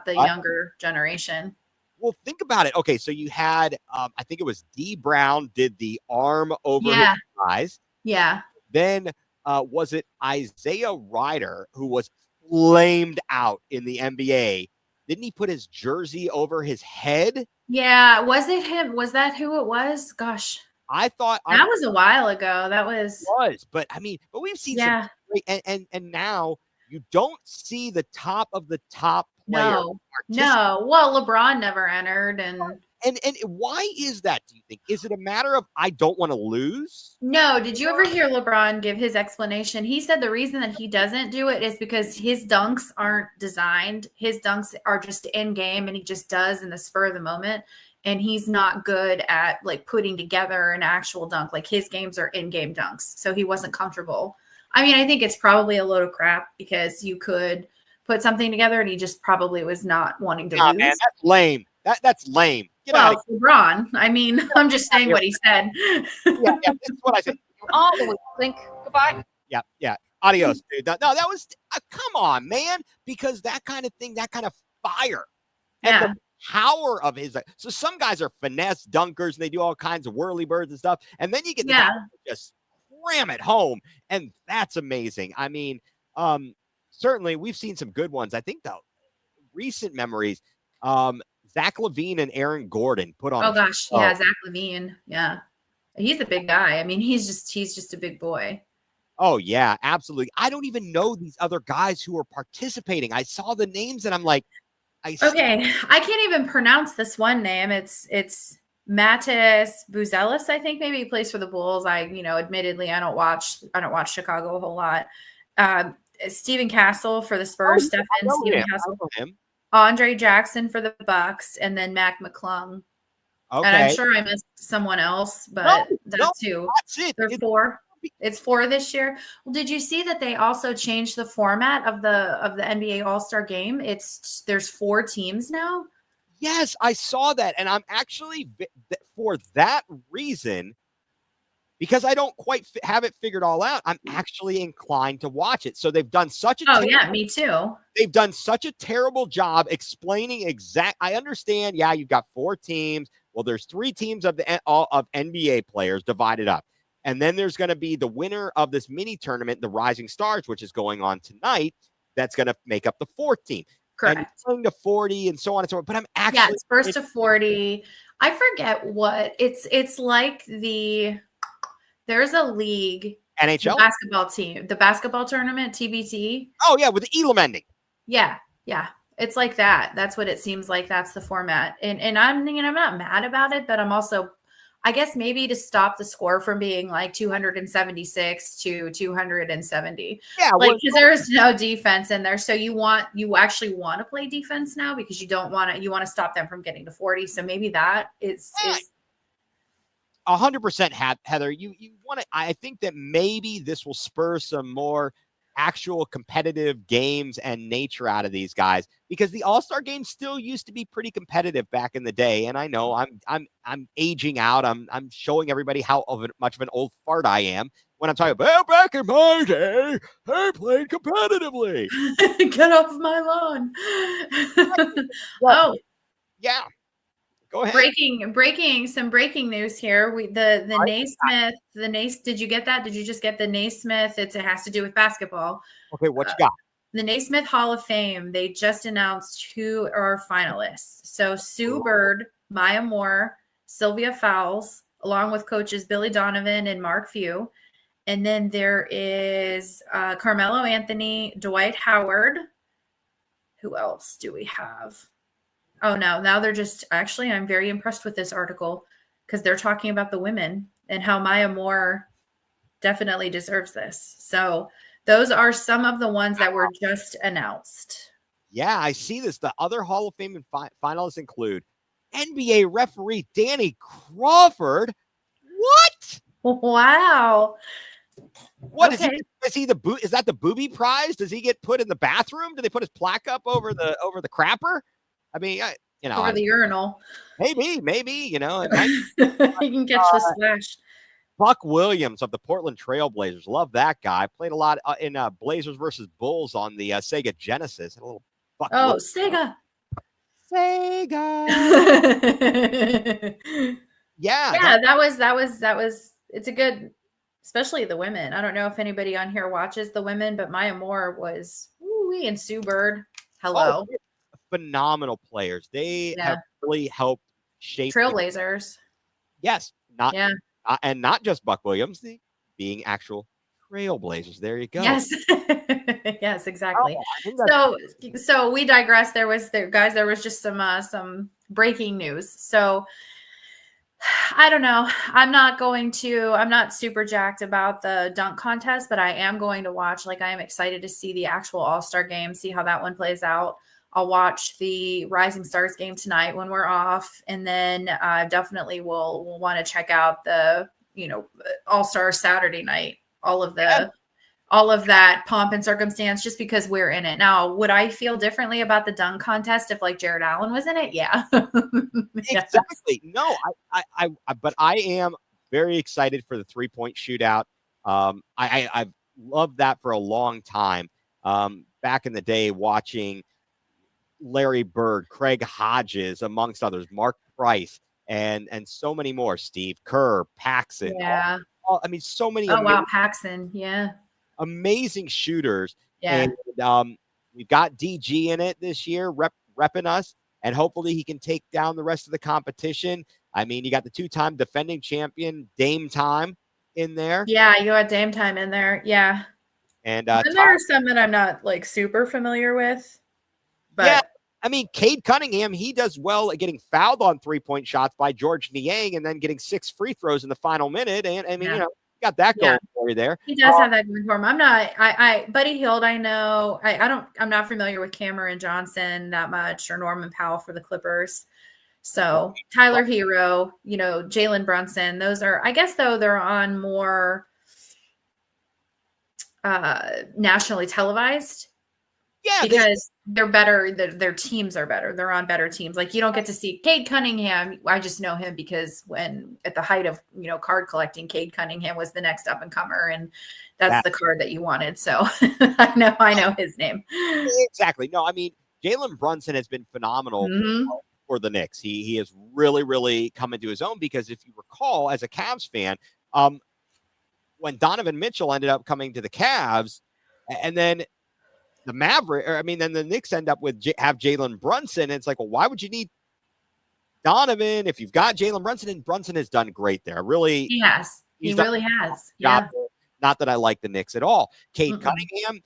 the younger generation. Well, think about it. Okay, so you had I think it was D Brown did the arm over his eyes. Yeah. Then was it Isaiah Ryder who was flamed out in the NBA? Didn't he put his jersey over his head? Yeah. Was it him? Was that who it was? Gosh. I thought that was a while ago. But we've seen some and now you don't see the top of the top player. No. Well, LeBron never entered and why is that, do you think? Is it a matter of I don't want to lose? No. Did you ever hear LeBron give his explanation? He said the reason that he doesn't do it is because his dunks aren't designed. His dunks are just in game and he just does in the spur of the moment. And he's not good at putting together an actual dunk. His games are in-game dunks. So he wasn't comfortable. I mean, I think it's probably a load of crap because you could put something together and he just probably was not wanting to lose. Man, that's lame. That's lame. It's LeBron. I mean, I'm just saying what he said. yeah, this is what I said. Think goodbye. Yeah. Adios, dude. No, that was come on, man. Because that kind of thing, that kind of fire, and the power of his. So some guys are finesse dunkers and they do all kinds of whirly birds and stuff, and then you get the guy who just ram it home, and that's amazing. I mean, certainly we've seen some good ones. I think though, recent memories. Zach LaVine and Aaron Gordon put on. Oh gosh, yeah, Zach LaVine. Yeah, he's a big guy. I mean, he's just a big boy. Oh, yeah, absolutely. I don't even know these other guys who are participating. I saw the names and I'm like, Okay, I can't even pronounce this one name. It's Matis Buzelis, I think maybe he plays for the Bulls. Admittedly, I don't watch Chicago a whole lot. Stephen Castle for the Spurs, I know Stephen him. I Castle, know him. Andre Jackson for the Bucks, and then Mac McClung. And I'm Okay. sure I missed someone else, but that's two. That's it. There are four. It's 4 this year. Well, did you see that they also changed the format of the NBA All-Star game? There's 4 teams now. Yes, I saw that, and I'm actually for that reason, because I don't quite have it figured all out. I'm actually inclined to watch it. So they've done such a yeah, me too. They've done such a terrible job explaining I understand. Yeah, you've got 4 teams. Well, there's 3 teams of of NBA players divided up. And then there's going to be the winner of this mini tournament, the Rising Stars, which is going on tonight. That's going to make up the 4th team. Correct. And going to 40 and so on and so on. But I'm actually it's first to 40. I forget what it's like. There's a league, NHL basketball team, the basketball tournament, TBT. Oh yeah, with the Elam ending. Yeah. It's like that. That's what it seems like. That's the format. And I'm not mad about it, but I'm also, I guess maybe to stop the score from being like 276 to 270. Yeah. Because there is no defense in there. So you actually want to play defense now because you want to stop them from getting to 40. So maybe that is 100%, Heather. You want to, I think that maybe this will spur some more actual competitive games and nature out of these guys, because the All-Star game still used to be pretty competitive back in the day. And I know I'm aging out. I'm showing everybody how much of an old fart I am when I'm talking about back in my day, I played competitively. Get off my lawn. Yeah. Go ahead. Breaking news here. The Naismith, did you get that? Did you just get the Naismith? It has to do with basketball. Okay, what you got? The Naismith Hall of Fame, they just announced who are finalists. So Sue Bird, Maya Moore, Sylvia Fowles, along with coaches Billy Donovan and Mark Few. And then there is Carmelo Anthony, Dwight Howard. Who else do we have? Oh, no. Now they're just actually, I'm very impressed with this article because they're talking about the women and how Maya Moore definitely deserves this. So those are some of the ones that were just announced. Yeah, I see this. The other Hall of Fame and finalists include NBA referee Danny Crawford. What? Wow. What is he? Is he is that the booby prize? Does he get put in the bathroom? Do they put his plaque up over the crapper? I mean, over the urinal. Maybe, he can catch the splash. Buck Williams of the Portland Trailblazers. Love that guy. Played a lot in Blazers versus Bulls on the Sega Genesis. A little Buck Williams. Sega. Yeah. That was. It's a good, especially the women. I don't know if anybody on here watches the women, but Maya Moore was, and Sue Bird. Hello. Oh, phenomenal players. They have really helped shape Trailblazers. Yes. And not just Buck Williams, being actual Trailblazers. There you go. Yes. Yes, exactly. So we digress. There was just some breaking news. So I don't know. I'm not super jacked about the dunk contest, but I am going to watch. I am excited to see the actual All-Star game, see how that one plays out. I'll watch the Rising Stars game tonight when we're off. And then definitely will want to check out the, All-Star Saturday night, all of that pomp and circumstance, just because we're in it. Now, would I feel differently about the dunk contest if Jared Allen was in it? Yeah. Exactly. No, but I am very excited for the 3-point shootout. I've loved that for a long time. Back in the day, watching Larry Bird, Craig Hodges, amongst others, Mark Price, and so many more. Steve Kerr, Paxson. Yeah. So many. Oh, wow. Paxson. Yeah. Amazing shooters. Yeah. And we've got DG in it this year, repping us, and hopefully he can take down the rest of the competition. You got the 2-time defending champion, Dame Time, in there. Yeah, you got Dame Time in there. Yeah. And And there are some that I'm not like super familiar with. But yeah, I mean, Cade Cunningham, he does well at getting fouled on 3-point shots by George Niang and then getting 6 free throws in the final minute. And I mean, Yeah. you got that Yeah. going for you there. He does have that going for him. I'm not, Buddy Hield, I know. I'm not familiar with Cameron Johnson that much or Norman Powell for the Clippers. So Tyler Hero, Jalen Brunson, those are, I guess, though, they're on more nationally televised. Yeah, because they're better. Their teams are better. They're on better teams. Like you don't get to see Cade Cunningham. I just know him because when at the height of card collecting, Cade Cunningham was the next up and comer, and that's the card that you wanted. So I know his name. Exactly. No, I mean Jalen Brunson has been phenomenal for the Knicks. He has really, really come into his own because if you recall, as a Cavs fan, when Donovan Mitchell ended up coming to the Cavs, and then then the Knicks end up with have Jalen Brunson. And it's like, well, why would you need Donovan if you've got Jalen Brunson? And Brunson has done great there. Really, he has. He really has. Yeah. Not that I like the Knicks at all. Cade Cunningham,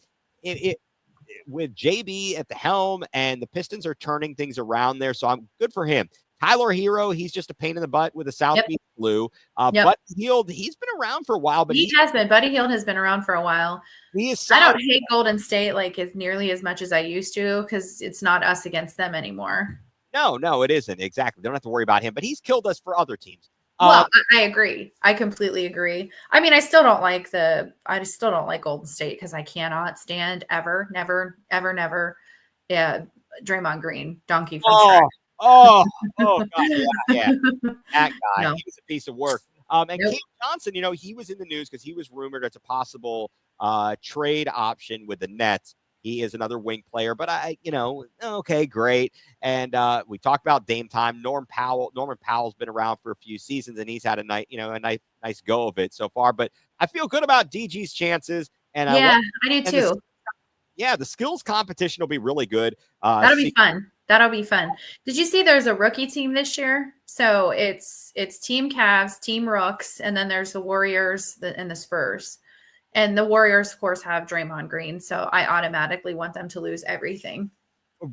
with JB at the helm, and the Pistons are turning things around there, so I'm good for him. Tyler Hero, he's just a pain in the butt with the South Beach flu. Buddy Hield, he's been around for a while, but he has been. Buddy Hield has been around for a while. He is. I don't hate Golden State like as nearly as much as I used to because it's not us against them anymore. No, it isn't. Exactly. They don't have to worry about him, but he's killed us for other teams. Well, I agree. I completely agree. I mean, I still don't like Golden State because I cannot stand never, Draymond Green, donkey from Shrek. Oh, God, yeah. That guy, he was a piece of work. And Cam Johnson, he was in the news because he was rumored as a possible trade option with the Nets. He is another wing player, but okay, great. And we talked about Dame Time. Norman Powell's been around for a few seasons, and he's had a nice go of it so far. But I feel good about DG's chances. And I do too. The skills competition will be really good. That'll be fun. That'll be fun. Did you see there's a rookie team this year? So it's Team Cavs, Team Rooks, and then there's the Warriors and the Spurs. And the Warriors, of course, have Draymond Green. So I automatically want them to lose everything.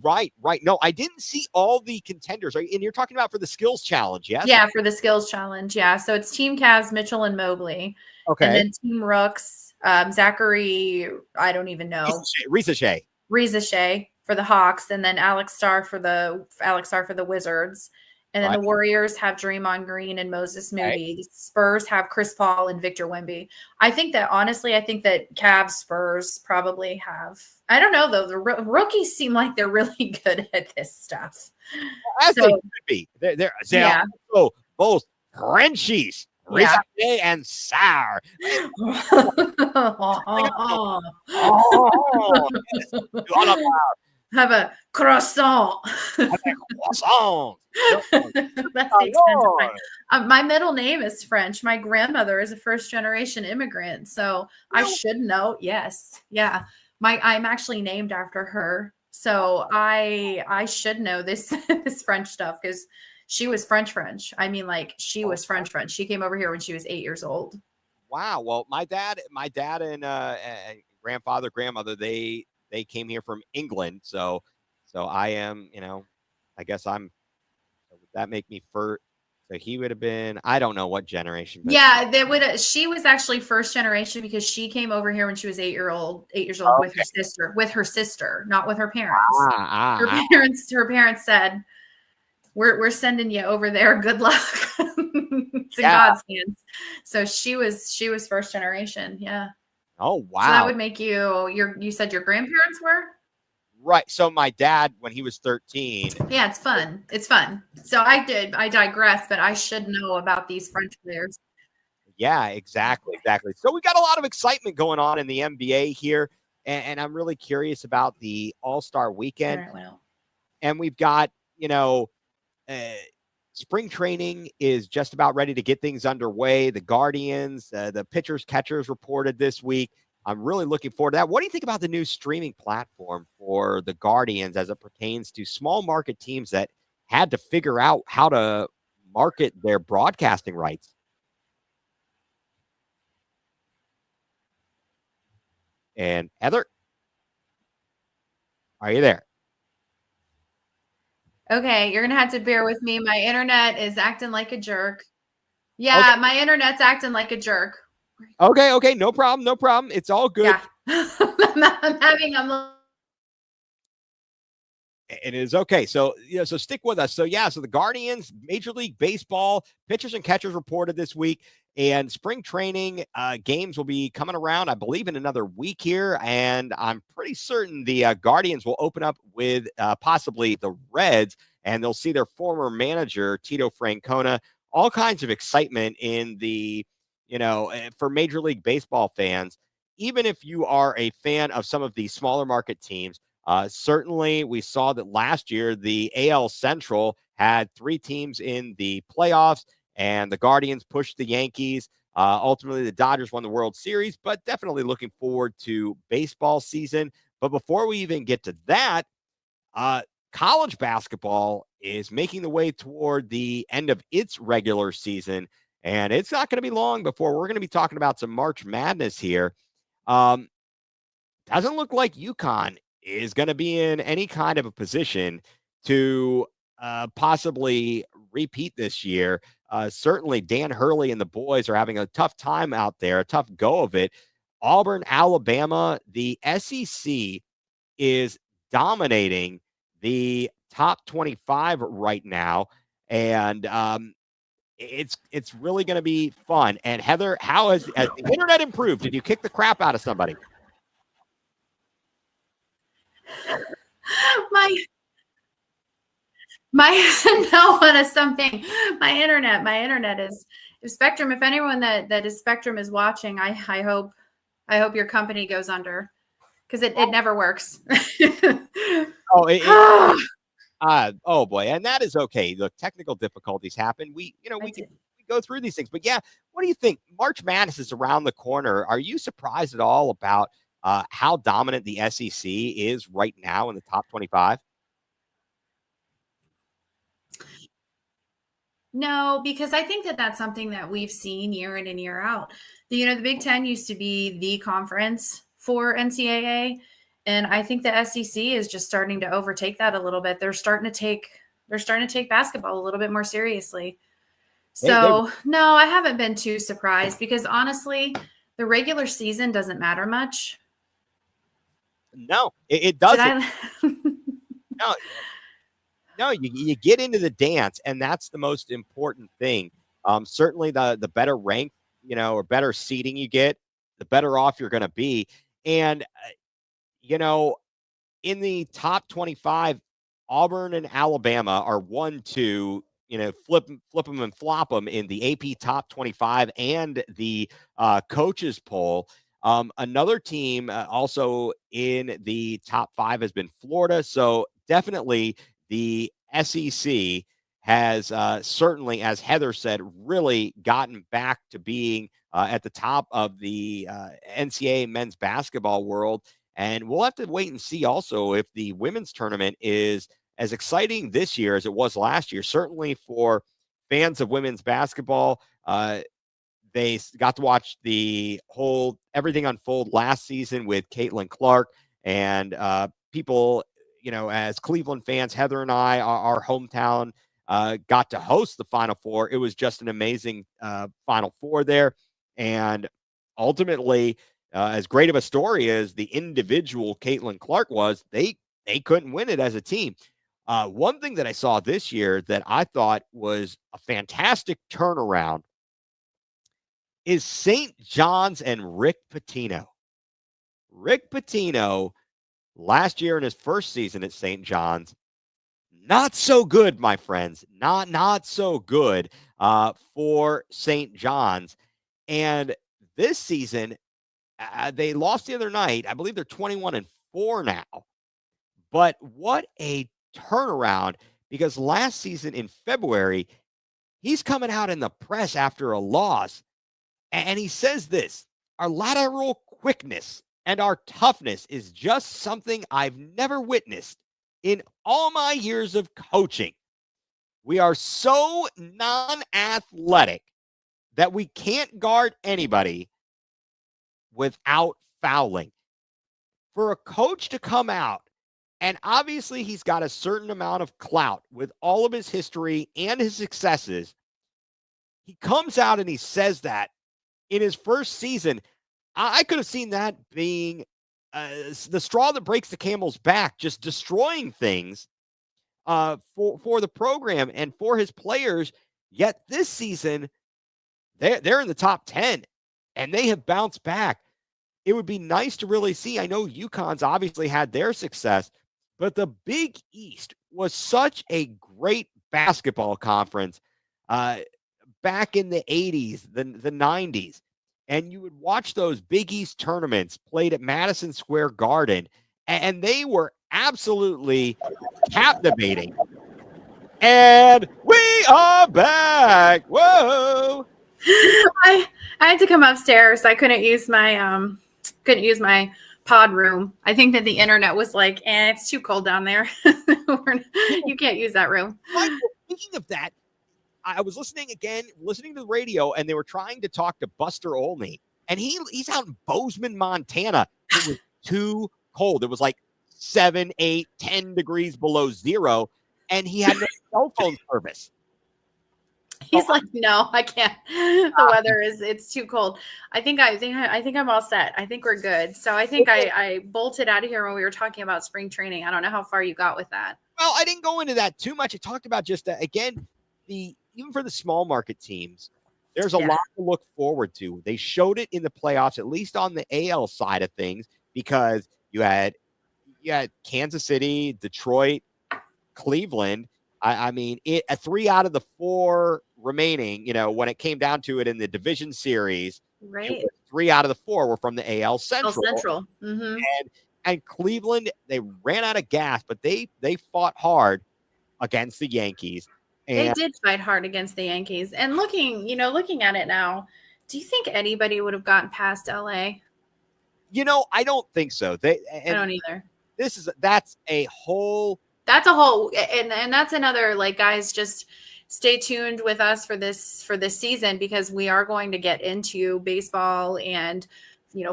Right. No, I didn't see all the contenders. And you're talking about for the skills challenge, yes? Yeah, for the skills challenge. Yeah. So it's Team Cavs, Mitchell and Mobley. Okay. And then Team Rooks, Zachary, I don't even know. Risa Shea for the Hawks, and then Alex Starr for the Wizards. And then the Warriors have Draymond Green and Moses Moody. The Spurs have Chris Paul and Victor Wemby. I think that Cavs Spurs probably have. I don't know though. The rookies seem like they're really good at this stuff. As they could be. They're also both Frenchies. Risa and Sarr. Have a croissant. That's the extent of my middle name is French. My grandmother is a first-generation immigrant, so I should know. Yes, yeah. I'm actually named after her, so I should know this French stuff because she was French. I mean, like she was French. She came over here when she was 8 years old. Wow. Well, my dad and grandmother, they came here from England. So I am, I guess would that make me first? So he would have been, I don't know what generation. But she was actually first generation because she came over here when she was 8 years old with her sister, not with her parents. Her parents said, we're sending you over there. Good luck. It's in God's hands. So she was first generation. Yeah. Oh, wow. So that would make you said your grandparents were? Right. So my dad, when he was 13. Yeah, it's fun. So I digress, but I should know about these French players. Yeah, exactly. So we got a lot of excitement going on in the NBA here. And I'm really curious about the All-Star weekend. And we've got, spring training is just about ready to get things underway. The Guardians, the pitchers, catchers reported this week. I'm really looking forward to that. What do you think about the new streaming platform for the Guardians as it pertains to small market teams that had to figure out how to market their broadcasting rights? And Heather, are you there? Okay, you're gonna have to bear with me. My internet is acting like a jerk. Okay. Yeah, my internet's acting like a jerk. Okay. No problem. No problem. It's all good. Yeah. I'm having a It is okay. So, so stick with us. So, yeah, so the Guardians, Major League Baseball, pitchers and catchers reported this week, and spring training games will be coming around, I believe, in another week here. And I'm pretty certain the Guardians will open up with possibly the Reds, and they'll see their former manager, Tito Francona. All kinds of excitement in the, for Major League Baseball fans. Even if you are a fan of some of the smaller market teams, certainly, we saw that last year the AL Central had three teams in the playoffs, and the Guardians pushed the Yankees. Ultimately, the Dodgers won the World Series, but definitely looking forward to baseball season. But before we even get to that, uh, college basketball is making the way toward the end of its regular season, and it's not going to be long before we're going to be talking about some March Madness here. Um, doesn't look like UConn is going to be in any kind of a position to possibly repeat this year. Certainly, Dan Hurley and the boys are having a tough time out there, a tough go of it. Auburn, Alabama, the SEC is dominating the top 25 right now. And it's really going to be fun. And Heather, how has the internet improved? Did you kick the crap out of somebody? my my no on a something. My internet is Spectrum. If anyone that is Spectrum is watching, I hope your company goes under because it never works. Oh, oh boy, and that is okay. The technical difficulties happen. We go through these things, but yeah, what do you think? March Madness is around the corner. Are you surprised at all about how dominant the SEC is right now in the top 25? No, because I think that's something that we've seen year in and year out. The Big Ten used to be the conference for NCAA, and I think the SEC is just starting to overtake that a little bit. They're starting to take basketball a little bit more seriously. So no, I haven't been too surprised because honestly, the regular season doesn't matter much. No, it Did doesn't. I? No, no, you get into the dance, and that's the most important thing. Certainly, the better rank, or better seating you get, the better off you're going to be. And you know, in the top 25, Auburn and Alabama are 1-2. Flip them and flop them in the AP top 25 and the coaches poll. Another team also in the top five has been Florida. So definitely the SEC has certainly, as Heather said, really gotten back to being at the top of the NCAA men's basketball world. And we'll have to wait and see also if the women's tournament is as exciting this year as it was last year. Certainly for fans of women's basketball, they got to watch the whole everything unfold last season with Caitlin Clark and people, as Cleveland fans, Heather and I, our hometown, got to host the Final Four. It was just an amazing Final Four there. And ultimately, as great of a story as the individual Caitlin Clark was, they couldn't win it as a team. One thing that I saw this year that I thought was a fantastic turnaround is St. John's and Rick Pitino. Rick Pitino, last year in his first season at St. John's, not so good, my friends. Not so good for St. John's. And this season, they lost the other night. I believe they're 21-4 now. But what a turnaround, because last season in February, he's coming out in the press after a loss, and he says this: our lateral quickness and our toughness is just something I've never witnessed in all my years of coaching. We are so non-athletic that we can't guard anybody without fouling. for a coach to come out, and obviously he's got a certain amount of clout with all of his history and his successes. He comes out and he says that in his first season. I could have seen that being the straw that breaks the camel's back, just destroying things for the program and for his players. Yet this season, they're in the top 10, and they have bounced back. It would be nice to really see. I know UConn's obviously had their success, but the Big East was such a great basketball conference back in the 80s, the 90s. And you would watch those Big East tournaments played at Madison Square Garden, and they were absolutely captivating. And we are back. Whoa. I had to come upstairs. I couldn't use my pod room. I think that the internet was like, it's too cold down there. You can't use that room. Michael, speaking of that, I was listening to the radio, and they were trying to talk to Buster Olney, and he's out in Bozeman, Montana. It was too cold. It was like 7, 8, 10 degrees below zero, and he had no cell phone service. He's like, no, I can't. The weather it's too cold. I think I'm all set. I think we're good. So I think I bolted out of here when we were talking about spring training. I don't know how far you got with that. Well, I didn't go into that too much. I talked about just again, even for the small market teams, there's a lot to look forward to. They showed it in the playoffs, at least on the AL side of things, because you had Kansas City, Detroit, Cleveland. I mean, 3 out of the 4 remaining, when it came down to it in the division series, right? 3 out of the 4 were from the AL Central. Mm-hmm. And Cleveland, they ran out of gas, but they fought hard against the Yankees. And they did fight hard against the Yankees. And looking at it now, do you think anybody would have gotten past LA? I don't think so. I don't either. That's a whole, and that's another, like, guys, just stay tuned with us for this season, because we are going to get into baseball, and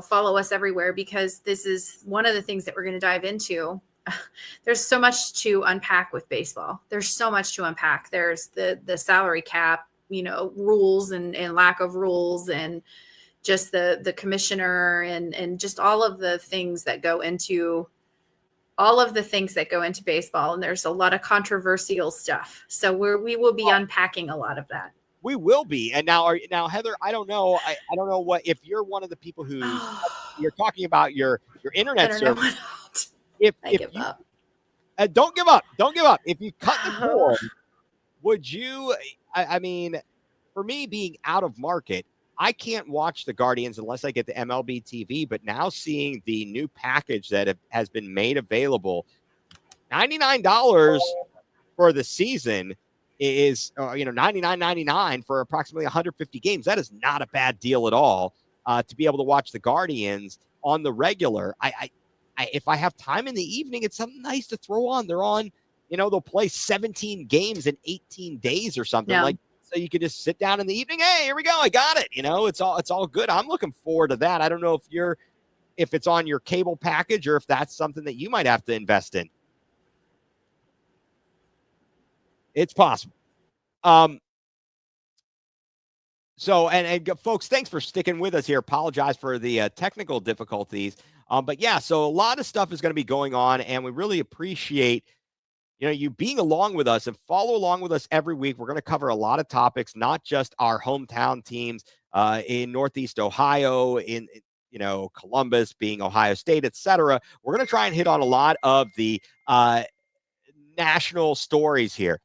follow us everywhere, because this is one of the things that we're going to dive into. There's so much to unpack with baseball. There's so much to unpack. There's the salary cap, rules and lack of rules, and just the commissioner and just all of the things that go into baseball. And there's a lot of controversial stuff. So we will be unpacking a lot of that. We will be. And now Heather, I don't know. I don't know what, if you're one of the people who you're talking about your internet service. I give up. Don't give up. Don't give up. If you cut the cord, would you? I mean, for me, being out of market, I can't watch the Guardians unless I get the MLB TV. But now seeing the new package that has been made available, $99 for the season is $99.99 for approximately 150 games. That is not a bad deal at all. To be able to watch the Guardians on the regular, if I have time in the evening, it's something nice to throw on. They're on, they'll play 17 games in 18 days or something like. So you could just sit down in the evening. Hey, here we go. I got it. It's all good. I'm looking forward to that. I don't know if it's on your cable package or if that's something that you might have to invest in. It's possible. So, and folks, thanks for sticking with us here. Apologize for the technical difficulties. But yeah, so a lot of stuff is going to be going on, and we really appreciate, you being along with us, and follow along with us every week. We're going to cover a lot of topics, not just our hometown teams in Northeast Ohio, in Columbus being Ohio State, etc. We're going to try and hit on a lot of the national stories here.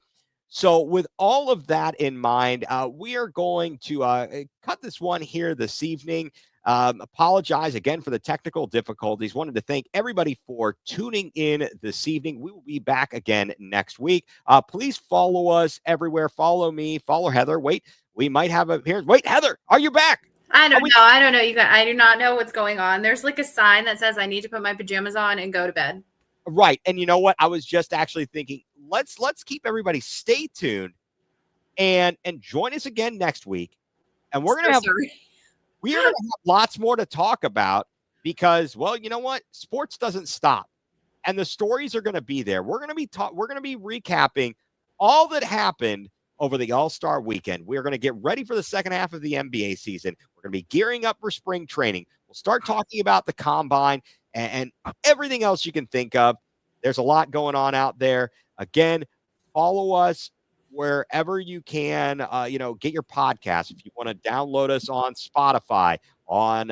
So with all of that in mind, we are going to cut this one here this evening. Apologize again for the technical difficulties. Wanted to thank everybody for tuning in this evening. We will be back again next week. Please follow us everywhere. Follow me, follow Heather. Wait, we might have a appearance. Wait, Heather, are you back? I don't know. You guys, I do not know what's going on. There's like a sign that says I need to put my pajamas on and go to bed. Right. And you know what? I was just actually thinking, let's keep everybody stay tuned and join us again next week. And we're going to have lots more to talk about. because, well, you know what? Sports doesn't stop, and the stories are going to be there. We're going to be we're going to be recapping all that happened over the All-Star weekend. We're going to get ready for the second half of the NBA season. We're going to be gearing up for spring training. We'll start talking about the combine and everything else you can think of. There's a lot going on out there. Again, follow us wherever you can, get your podcast. If you want to download us on Spotify, on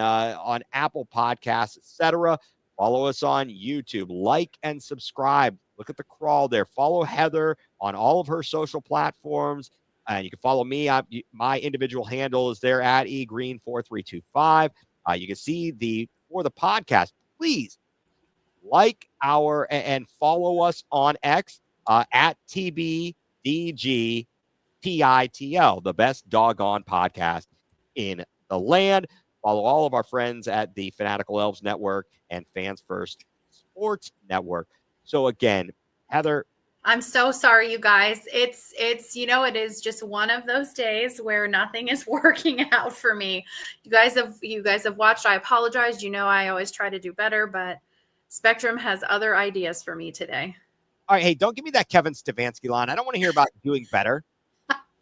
Apple Podcasts, etc. Follow us on YouTube. Like and subscribe. Look at the crawl there. Follow Heather on all of her social platforms. And you can follow me. My individual handle is there at egreen4325. You can see for the podcast. Please like and follow us on X at TBDGPITL, the best doggone podcast in the land. Follow all of our friends at the Fanatical Elves Network and Fans First Sports Network. So again, Heather, I'm so sorry, you guys. It's it is just one of those days where nothing is working out for me. You guys have watched. I apologize. I always try to do better, but Spectrum has other ideas for me today. All right, hey, don't give me that Kevin Stefanski line. I don't want to hear about doing better.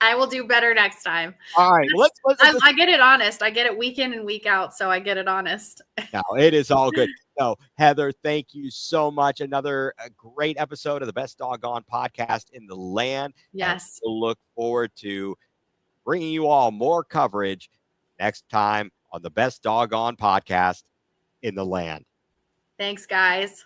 I will do better next time. All right, let's I get it honest. I get it week in and week out, so I get it honest. No, it is all good. No, Heather, thank you so much. Another great episode of the best doggone podcast in the land. Yes. We'll look forward to bringing you all more coverage next time on the best doggone podcast in the land. Thanks, guys.